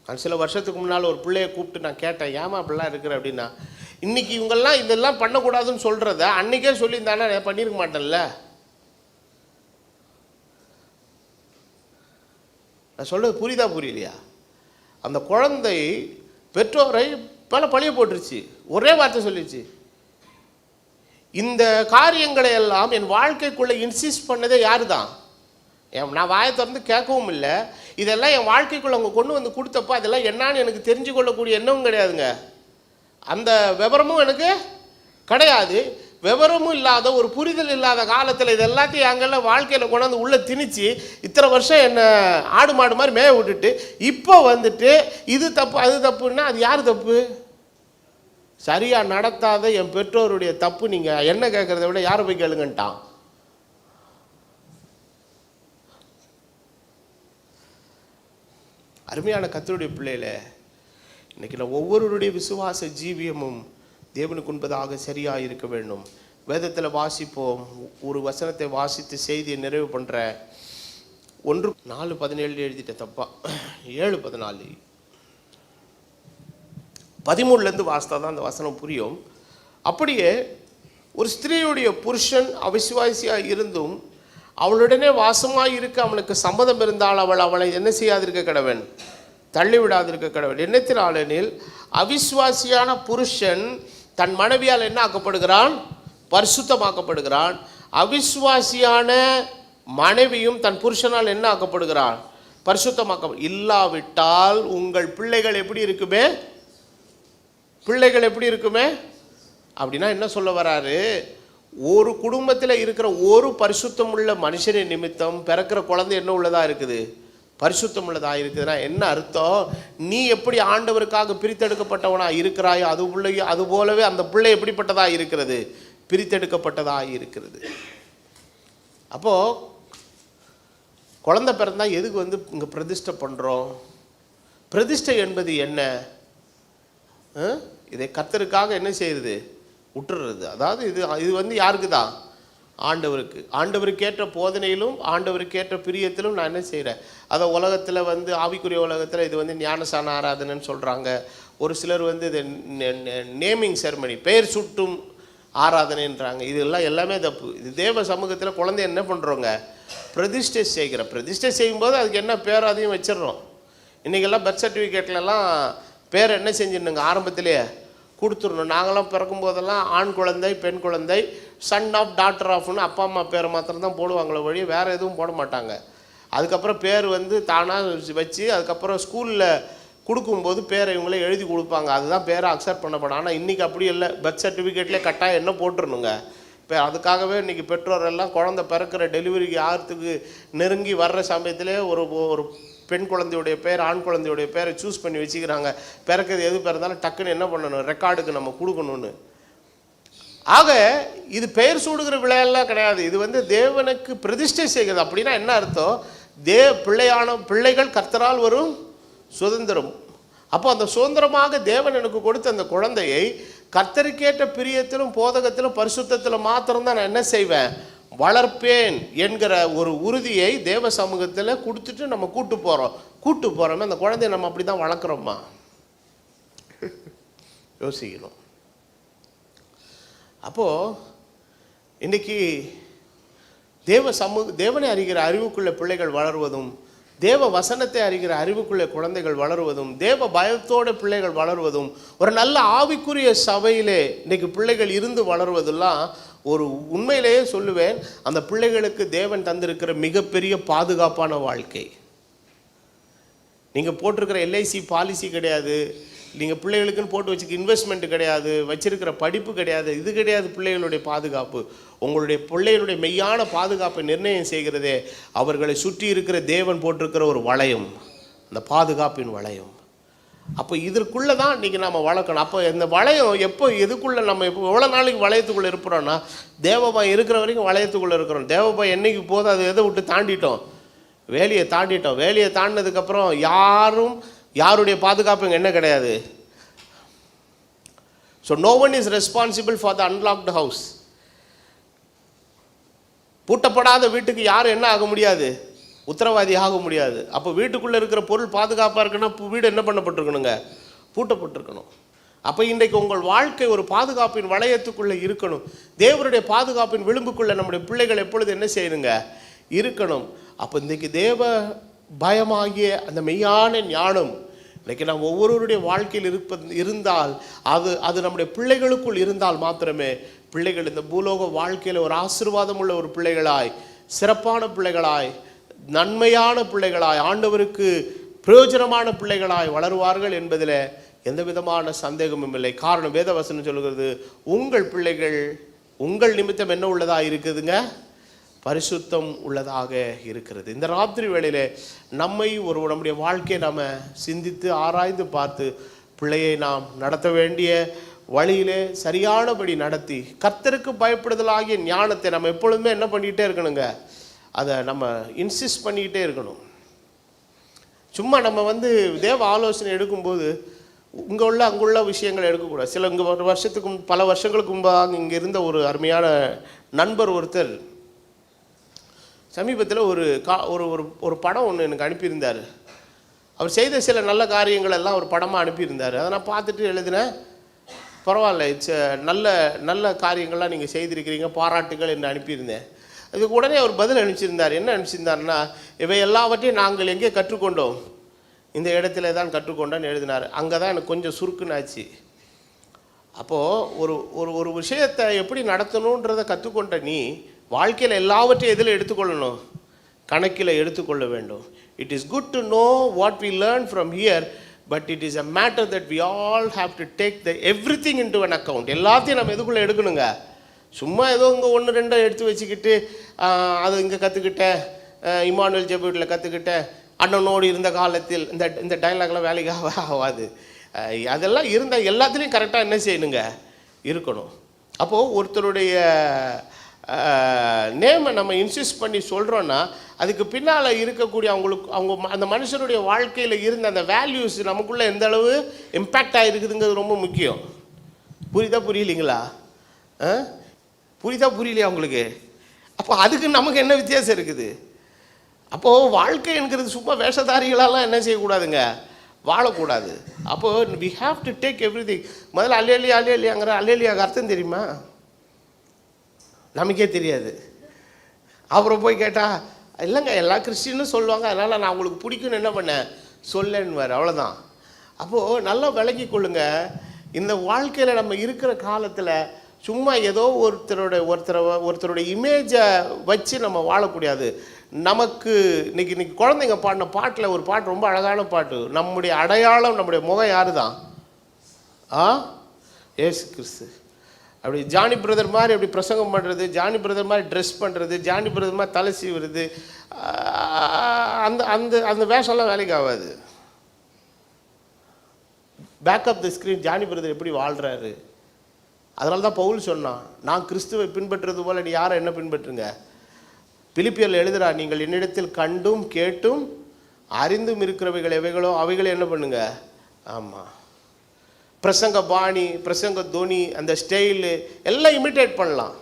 நான் சில வருஷத்துக்கு முன்னால் ஒரு பிள்ளையை கூப்பிட்டு நான் கேட்டேன், ஏமா அப்படிலாம் இருக்கிற அப்படின்னா, இன்றைக்கி இவங்கெல்லாம் இதெல்லாம் பண்ணக்கூடாதுன்னு சொல்கிறத அன்றைக்கே சொல்லியிருந்தானா நான் பண்ணியிருக்க மாட்டேன்ல. நான் சொல்கிறது புரியலையா? அந்த குழந்தை பெற்றோரை பல பழிய போட்டுருச்சு. ஒரே வார்த்தை சொல்லிச்சு, இந்த காரியங்களை எல்லாம் என் வாழ்க்கைக்குள்ளே இன்சிஸ்ட் பண்ணதே யாரு தான்? நான் வாயை திறந்து கேட்கவும் இல்லை. இதெல்லாம் என் வாழ்க்கைக்குள்ளே அவங்க கொண்டு வந்து கொடுத்தப்போ அதெல்லாம் என்னான்னு எனக்கு தெரிஞ்சு கொள்ளக்கூடிய எண்ணமும் கிடையாதுங்க. அந்த விவரமும் எனக்கு கிடையாது. விவரமும் இல்லாத ஒரு புரிதல் இல்லாத காலத்தில் இது எல்லாத்தையும் எங்கெல்லாம் வாழ்க்கையில் கொண்டாந்து உள்ளே திணிச்சு இத்தனை வருஷம் என்னை ஆடு மாடு மாதிரி மேய விட்டுட்டு இப்போ வந்துட்டு இது தப்பு அது தப்புன்னா அது யார் தப்பு? சரியாக நடத்தாத என் பெற்றோருடைய தப்பு. நீங்கள் என்ன கேட்குறத விட யாரை போய் கேளுங்கன்ட்டான். அருமையான கர்த்தருடைய பிள்ளையில, இன்னைக்கு நான் ஒவ்வொருவருடைய விசுவாச ஜீவியமும் தேவனுக்கு உண்பதாக சரியாக இருக்க வேண்டும். வேதத்தில் வாசிப்போம். ஒரு வசனத்தை வாசித்து செய்தியை நிறைவு பண்ணுற 1:4:17 எழுதிட்ட தப்பா 7:14 13 வாசித்தா தான் அந்த வசனம் புரியும். அப்படியே ஒரு ஸ்திரீயுடைய புருஷன் அவிசுவாசியாக இருந்தும் அவளுடனே வாசமாக இருக்க அவனுக்கு சம்மதம் இருந்தால் அவளை என்ன செய்யாதிருக்க கடவன்? தள்ளிவிடாதிருக்க கடவன். என்னத்தினாலெனில் அவிசுவாசியான புருஷன் தன் மனைவியால் என்ன ஆக்கப்படுகிறான்? பரிசுத்தமாக்கப்படுகிறான். அவிசுவாசியான மனைவியும் தன் புருஷனால் என்ன ஆக்கப்படுகிறான்? பரிசுத்தமாக்க. இல்லாவிட்டால் உங்கள் பிள்ளைகள் எப்படி இருக்குமே? பிள்ளைகள் எப்படி இருக்குமே அப்படின்னா என்ன சொல்ல வராரு? ஒரு குடும்பத்தில் இருக்கிற ஒரு பரிசுத்தம் உள்ள மனுஷனின் நிமித்தம் பிறக்கிற குழந்தை என்ன உள்ளதாக இருக்குது? பரிசுத்தம் உள்ளதாக இருக்குதுன்னா என்ன அர்த்தம்? நீ எப்படி ஆண்டவருக்காக பிரித்தெடுக்கப்பட்டவனாக இருக்கிறாயோ அது போலவே அந்த பிள்ளை எப்படிப்பட்டதாக இருக்கிறது? பிரித்தெடுக்கப்பட்டதாக இருக்கிறது. அப்போது குழந்தை பிறந்தா எதுக்கு வந்து இங்கே பிரதிஷ்டை பண்ணுறோம்? பிரதிஷ்டை என்பது என்ன? இதை கர்த்தருக்காக என்ன செய்யுது? விட்டுறது. அதாவது இது வந்து யாருக்கு தான்? ஆண்டவருக்கு. ஆண்டவருக்கேற்ற போதனையிலும் ஆண்டவருக்கேற்ற பிரியத்திலும் நான் என்ன செய்கிறேன்? அதை உலகத்தில் வந்து ஆவிக்குரிய உலகத்தில் இது வந்து ஞானசான ஆராதனைன்னு சொல்கிறாங்க. ஒரு சிலர் வந்து இது நேமிங் செரமனி, பெயர் சுட்டும் ஆராதனைன்றாங்க. இதெல்லாம் எல்லாமே தப்பு. இது தேவ சமூகத்தில் குழந்தை என்ன பண்ணுறோங்க? பிரதிஷ்டை செய்கிறோம். பிரதிஷ்டை செய்யும்போது அதுக்கு என்ன பேரோ அதையும் வச்சிடறோம். இன்றைக்கெல்லாம் பர்த் சர்டிஃபிகேட்லலாம் பேர் என்ன செஞ்சிடணுங்க? ஆரம்பத்திலேயே கொடுத்துடணும். நாங்களாம் பிறக்கும் போதெல்லாம் ஆண் குழந்தை, பெண் குழந்தை, சன் ஆஃப், டாக்டர் ஆஃப்னு அப்பா அம்மா பேரை மாத்திரம் தான் போடுவாங்களே வழி வேறு எதுவும் போட மாட்டாங்க. அதுக்கப்புறம் பேர் வந்து தானாக வச்சு அதுக்கப்புறம் ஸ்கூலில் கொடுக்கும்போது பேரை இவங்களே எழுதி கொடுப்பாங்க. அதுதான் பேரை அக்செப்ட் பண்ணப்படும். ஆனால் இன்றைக்கி அப்படி இல்லை. பர்த் சர்டிஃபிகேட்லேயே கட்டாயம் என்ன போட்டுருணுங்க? இப்போ அதுக்காகவே இன்றைக்கி பெற்றோர் எல்லாம் குழந்தை பிறக்கிற டெலிவரிக்கு ஆகிறதுக்கு நெருங்கி வர்ற சமயத்திலே ஒரு பெண் குழந்தையுடைய பேர், ஆண் குழந்தையுடைய பேரை சூஸ் பண்ணி வச்சுக்கிறாங்க. பிறக்கிறது எது பிறந்தாலும் டக்குன்னு என்ன பண்ணணும்? ரெக்கார்டுக்கு நம்ம கொடுக்கணும்னு. ஆக இது பெயர் சூடுகிற விளையாடலாம் கிடையாது. இது வந்து தேவனுக்கு பிரதிஷ்டை செய்கிறது. அப்படின்னா என்ன அர்த்தம்? பிள்ளைகள் கர்த்தரால் வரும் சுதந்திரம். அப்போ அந்த சுதந்திரமாக தேவன் எனக்கு கொடுத்த அந்த குழந்தையை கர்த்தருக்கேற்ற பிரியத்திலும் போதகத்திலும் பரிசுத்தத்திலும் மாத்திரம்தான் நான் என்ன செய்வேன்? வளர்ப்பேன் என்கிற ஒரு உறுதியை தேவ சமூகத்தில் கொடுத்துட்டு நம்ம கூட்டு போகிறோமே அந்த குழந்தைய நம்ம அப்படி தான் வளர்க்குறோமா? யோசிக்கணும். அப்போது இன்றைக்கி தேவனை அறிகிற அறிவுக்குள்ள பிள்ளைகள் வளருவதும், தேவ வசனத்தை அறிகிற அறிவுக்குள்ளே குழந்தைகள் வளருவதும், தேவ பயத்தோட பிள்ளைகள் வளருவதும், ஒரு நல்ல ஆவிக்குரிய சபையிலே இன்றைக்கி பிள்ளைகள் இருந்து வளருவதெல்லாம் ஒரு உண்மையிலேயே சொல்லுவேன், அந்த பிள்ளைகளுக்கு தேவன் தந்திருக்கிற மிகப்பெரிய பாதுகாப்பான வாழ்க்கை. நீங்கள் போட்டிருக்கிற எல்ஐசி பாலிசி கிடையாது, நீங்கள் பிள்ளைகளுக்குன்னு போட்டு வச்சுக்க இன்வெஸ்ட்மெண்ட் கிடையாது, வச்சிருக்கிற படிப்பு கிடையாது, இது கிடையாது பிள்ளைகளுடைய பாதுகாப்பு. உங்களுடைய பிள்ளைகளுடைய மெய்யான பாதுகாப்பை நிர்ணயம் செய்கிறதே அவர்களை சுற்றி இருக்கிற தேவன் போட்டிருக்கிற ஒரு வளையம், அந்த பாதுகாப்பின் வளையம். அப்போ இதற்குள்ளே தான் இன்றைக்கி நம்ம வளர்க்கணும். அப்போ இந்த வளையம் எப்போ எதுக்குள்ளே நம்ம எப்போ எவ்வளோ நாளைக்கு வளையத்துக்குள்ளே இருக்கிறோன்னா, தேவபாயம் இருக்கிற வரைக்கும் வளையத்துக்குள்ளே இருக்கிறோம். தேவபாயம் என்னைக்கு போதும் அது எதை விட்டு தாண்டிட்டோம்? வேலியை தாண்டிட்டோம். வேலியை தாண்டினதுக்கப்புறம் யாருடைய பாதுகாப்பு இங்கே என்ன கிடையாது. So no one is responsible for the unlocked house. பூட்டப்படாத வீட்டுக்கு யாரும் என்ன ஆக முடியாது? உத்தரவாதி ஆக முடியாது. அப்போ வீட்டுக்குள்ளே இருக்கிற பொருள் பாதுகாப்பாக இருக்குன்னா வீடு என்ன பண்ணப்பட்டிருக்கணுங்க? பூட்டப்பட்டிருக்கணும். அப்போ இன்றைக்கு உங்கள் வாழ்க்கை ஒரு பாதுகாப்பின் வளையத்துக்குள்ளே இருக்கணும். தேவனுடைய பாதுகாப்பின் விளிம்புக்குள்ளே நம்முடைய பிள்ளைகள் எப்பொழுது என்ன செய்யணுங்க? இருக்கணும். அப்போ இன்றைக்கு தேவ பயமாகிய அந்த மெய்யான ஞானம் இன்றைக்கி நாம் ஒவ்வொருவருடைய வாழ்க்கையில் இருந்தால் அது நம்முடைய பிள்ளைகளுக்குள் இருந்தால் மாத்திரமே பிள்ளைகள் இந்த பூலோக வாழ்க்கையில் ஒரு ஆசீர்வாதம் உள்ள ஒரு பிள்ளைகளாய், சிறப்பான பிள்ளைகளாய், நன்மையான பிள்ளைகளாய், ஆண்டவருக்கு பிரயோஜனமான பிள்ளைகளாய் வளருவார்கள் என்பதில் எந்த விதமான சந்தேகமும் இல்லை. காரணம் வேதவசனம் சொல்கிறது, உங்கள் பிள்ளைகள் உங்கள் நிமித்தம் என்ன உள்ளதாக இருக்குதுங்க? பரிசுத்தம் உள்ளதாக இருக்கிறது. இந்த ராத்திரி வேளையில நம்மை நம்முடைய வாழ்க்கையை நாம் சிந்தித்து ஆராய்ந்து பார்த்து பிள்ளையை நாம் நடத்த வேண்டிய வழியிலே சரியானபடி நடத்தி கர்த்தருக்கு பயப்படுதலாகிய ஞானத்தை நம்ம எப்பொழுதுமே என்ன பண்ணிக்கிட்டே இருக்கணுங்க? அதை நம்ம இன்சிஸ்ட் பண்ணிக்கிட்டே இருக்கணும். சும்மா நம்ம தேவ ஆலோசனை எடுக்கும்போது அங்குள்ள விஷயங்களை எடுக்கக்கூடாது. சில இங்கே பல வருஷங்களுக்கு முன்பாக இங்கே இருந்த ஒரு அருமையான நண்பர் ஒருத்தர் சமீபத்தில் ஒரு படம் ஒன்று எனக்கு அனுப்பியிருந்தார். அவர் செய்த சில நல்ல காரியங்கள் எல்லாம் ஒரு படமாக அனுப்பியிருந்தார். அதை நான் பார்த்துட்டு எழுதினேன், பரவாயில்ல, நல்ல காரியங்கள்லாம் நீங்கள் செய்திருக்கிறீங்க, பாராட்டுகள் என்று அனுப்பியிருந்தேன். அதுக்கு உடனே அவர் பதில் அனுப்பிச்சிருந்தார். என்ன அனுப்பிச்சிருந்தாருன்னா, இவை எல்லாவற்றையும் நாங்கள் எங்கே கற்றுக்கொண்டோம்? இந்த இடத்துல தான் கற்றுக்கொண்டோன்னு எழுதினார். அங்கே தான் எனக்கு கொஞ்சம் சுருக்குன்னு ஆச்சு. அப்போது ஒரு விஷயத்தை எப்படி நடத்தணுன்றதை கற்றுக்கொண்ட நீ வாழ்க்கையில் எல்லாவற்றையும் எதில் எடுத்துக்கொள்ளணும்? கணக்கில் எடுத்துக்கொள்ள வேண்டும். It is good to know what we learn from here, but it is a matter that we all have to take everything into an account. எல்லாத்தையும் நம்ம எதுக்குள்ளே எடுக்கணுங்க? சும்மா ஏதோ இங்கே 1-2 எடுத்து வச்சுக்கிட்டு அது இங்கே கற்றுக்கிட்டேன், இமானுவேல் ஜெபூட்டில் கற்றுக்கிட்டேன், அண்ணனோடு இருந்த காலத்தில் இந்த டைலாக்லாம் வேலைக்காக ஆகாது. அதெல்லாம் இருந்தால் எல்லாத்துலேயும் கரெக்டாக என்ன செய்யணுங்க? இருக்கணும். அப்போது ஒருத்தருடைய நேமை நம்ம இன்சிஸ்ட் பண்ணி சொல்கிறோன்னா அதுக்கு பின்னால் இருக்கக்கூடிய அவங்க அந்த மனுஷனுடைய வாழ்க்கையில் இருந்த அந்த வேல்யூஸ் நமக்குள்ளே எந்த அளவு இம்பேக்ட் ஆகிருக்குதுங்கிறது ரொம்ப முக்கியம். புரியலைங்களா? புரியலையா உங்களுக்கு? அப்போ அதுக்கு நமக்கு என்ன வித்தியாசம் இருக்குது? அப்போது வாழ்க்கை என்கிறது சும்மா வேஷதாரிகளெல்லாம் என்ன செய்யக்கூடாதுங்க? வாழக்கூடாது. அப்போது we have to take everything. முதல்ல அல்லேலியாங்கிற அல்லேலியாவுக்கு அர்த்தம் தெரியுமா? நமக்கே தெரியாது. அப்புறம் போய் கேட்டால், இல்லைங்க எல்லா கிறிஸ்டினும் சொல்லுவாங்க, அதனால் நான் உங்களுக்கு பிடிக்குன்னு என்ன பண்ணேன் சொல்லேன்னுவார், அவ்வளோதான். அப்போது நல்லா விளங்கி கொள்ளுங்க, இந்த வாழ்க்கையில் நம்ம இருக்கிற காலத்தில் சும்மா ஏதோ ஒருத்தருடைய இமேஜை வச்சு நம்ம வாழக்கூடாது. நமக்கு இன்னைக்கு குழந்தைங்க பாடின பாட்டில் ஒரு பாட்டு ரொம்ப அழகான பாட்டு. நம்முடைய அடையாளம், நம்முடைய முகம் யாரு தான்? ஏசு கிறிஸ்து. அப்படி ஜானி பிரதர் மாதிரி அப்படி பிரசங்கம் பண்ணுறது, ஜானி பிரதர் மாதிரி ட்ரெஸ் பண்ணுறது, ஜானி பிரதர் மாதிரி தலை சீவுறது, அந்த அந்த அந்த வேஷம்லாம் வேலைக்கு ஆகாது. Back up the screen. Johnny brother எப்படி வாழ்கிறாரு? அதனால தான் பவுல் சொன்னான், நான் கிறிஸ்துவை பின்பற்றுறது போல் நீ யாரை என்ன பின்பற்றுங்க? பிலிப்பியரில் எழுதுறா, நீங்கள் என்னிடத்தில் கண்டும் கேட்டும் அறிந்தும் இருக்கிறவைகள் எவைகளோ அவைகளை என்ன பண்ணுங்க? ஆமாம், பிரசங்க பாணி, பிரசங்க துணி, அந்த ஸ்டைலு எல்லாம் இமிட்டேட் பண்ணலாம்.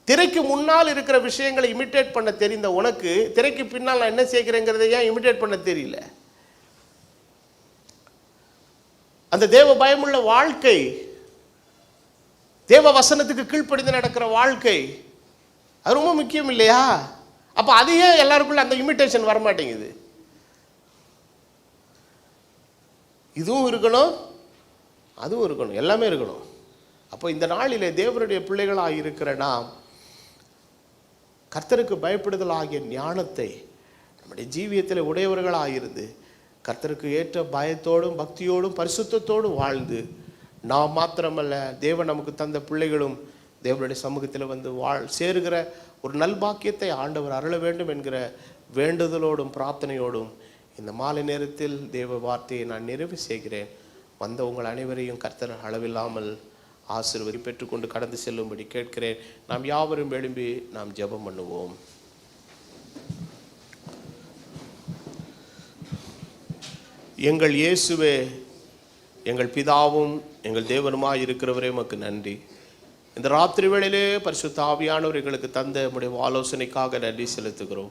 திரைக்கு முன்னால் இருக்கிற விஷயங்களை இமிட்டேட் பண்ண தெரிந்த உனக்கு திரைக்கு பின்னால் நான் என்ன செய்கிறேங்கிறத ஏன் இமிட்டேட் பண்ண தெரியல? அந்த தேவ பயமுள்ள வாழ்க்கை, தேவ வசனத்துக்கு கீழ்ப்படிந்து நடக்கிற வாழ்க்கை, அது ரொம்ப முக்கியம் இல்லையா? அப்போ அதையே எல்லாருக்குள்ள அந்த இமிட்டேஷன் வரமாட்டேங்குது. இதுவும் இருக்கணும், அதுவும் இருக்கணும், எல்லாமே இருக்கணும். அப்போ இந்த நாளிலே தேவனுடைய பிள்ளைகளாக இருக்கிற நாம் கர்த்தருக்கு பயப்படுதல் ஆகிய ஞானத்தை நம்முடைய ஜீவியத்தில் உடையவர்களாக இருந்து கர்த்தருக்கு ஏற்ற பயத்தோடும் பக்தியோடும் பரிசுத்தத்தோடும் வாழ்ந்து நாம் மாத்திரமல்ல, தேவன் நமக்கு தந்த பிள்ளைகளும் தேவனுடைய சமூகத்தில் சேருகிற ஒரு நல்பாக்கியத்தை ஆண்டவர் அருள வேண்டும் என்கிற வேண்டுதலோடும் பிரார்த்தனையோடும் இந்த மாலை நேரத்தில் தேவ வார்த்தையை நான் நிறைவு செய்கிறேன். வந்த உங்கள் அனைவரையும் கர்த்தர் அளவில்லாமல் ஆசீர்வதி பெற்றுக்கொண்டு கடந்து செல்லும்படி கேட்கிறேன். நாம் யாவரும் எழும்பி நாம் ஜெபம் பண்ணுவோம். எங்கள் இயேசுவே, எங்கள் பிதாவும் எங்கள் தேவனுமாய் இருக்கிறவரே உமக்கு நன்றி. இந்த ராத்திரி வேளையிலே பரிசுத்த ஆவியானவர் எங்களுக்கு தந்த உம்முடைய ஆலோசனைக்காக நன்றி செலுத்துகிறோம்.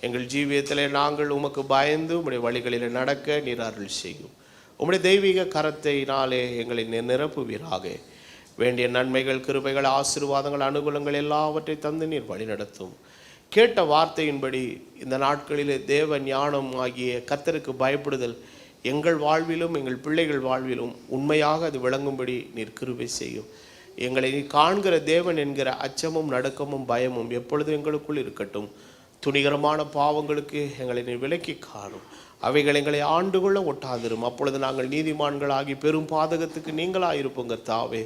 எங்கள் ஜீவியத்திலே நாங்கள் உமக்கு பயந்து உம்முடைய வழிகளில் நடக்க நீர் அருள் செய்யும். உம்முடைய தெய்வீக கரத்தினாலே எங்களை நிரப்புவீராக. வேண்டிய நன்மைகள், கிருபைகள், ஆசீர்வாதங்கள், அனுகூலங்கள் எல்லாவற்றை தந்து நீர் வழி நடத்தும். கேட்ட வார்த்தையின்படி இந்த நாட்களிலே தேவ ஞானம் ஆகிய கர்த்தருக்கு பயப்படுதல் எங்கள் வாழ்விலும் எங்கள் பிள்ளைகள் வாழ்விலும் உண்மையாக அது விளங்கும்படி நீர் கிருபை செய்யும். எங்களை நீ காண்கிற தேவன் என்கிற அச்சமும் நடுக்கமும் பயமும் எப்பொழுதும் எங்களுக்குள் இருக்கட்டும். துணிகரமான பாவங்களுக்கு எங்களை நீ விலக்கி காணும். அவைகள் எங்களை ஆண்டுகொள்ள ஒட்டாதிரும். அப்பொழுது நாங்கள் நீதிமான்களாகி பெரும் பாதகத்துக்கு நீங்களாயிருப்போம் கர்த்தாவே.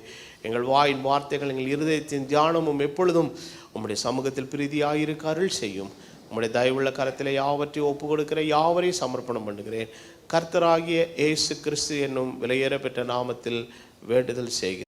எங்கள் வாயின் வார்த்தைகள் எங்கள் இருதயத்தின் தியானமும் எப்பொழுதும் உம்முடைய சமூகத்தில் பிரீதியாயிருக்க அருள் செய்யும். உம்முடைய தயவுள்ள கரத்திலே யாவற்றையும் ஒப்பு கொடுக்கிற யாவரையும் சமர்ப்பணம் பண்ணுகிறேன். கர்த்தராகிய இயேசு கிறிஸ்து என்னும் விலையேற பெற்ற நாமத்தில் வேண்டுதல் செய்கிறேன்.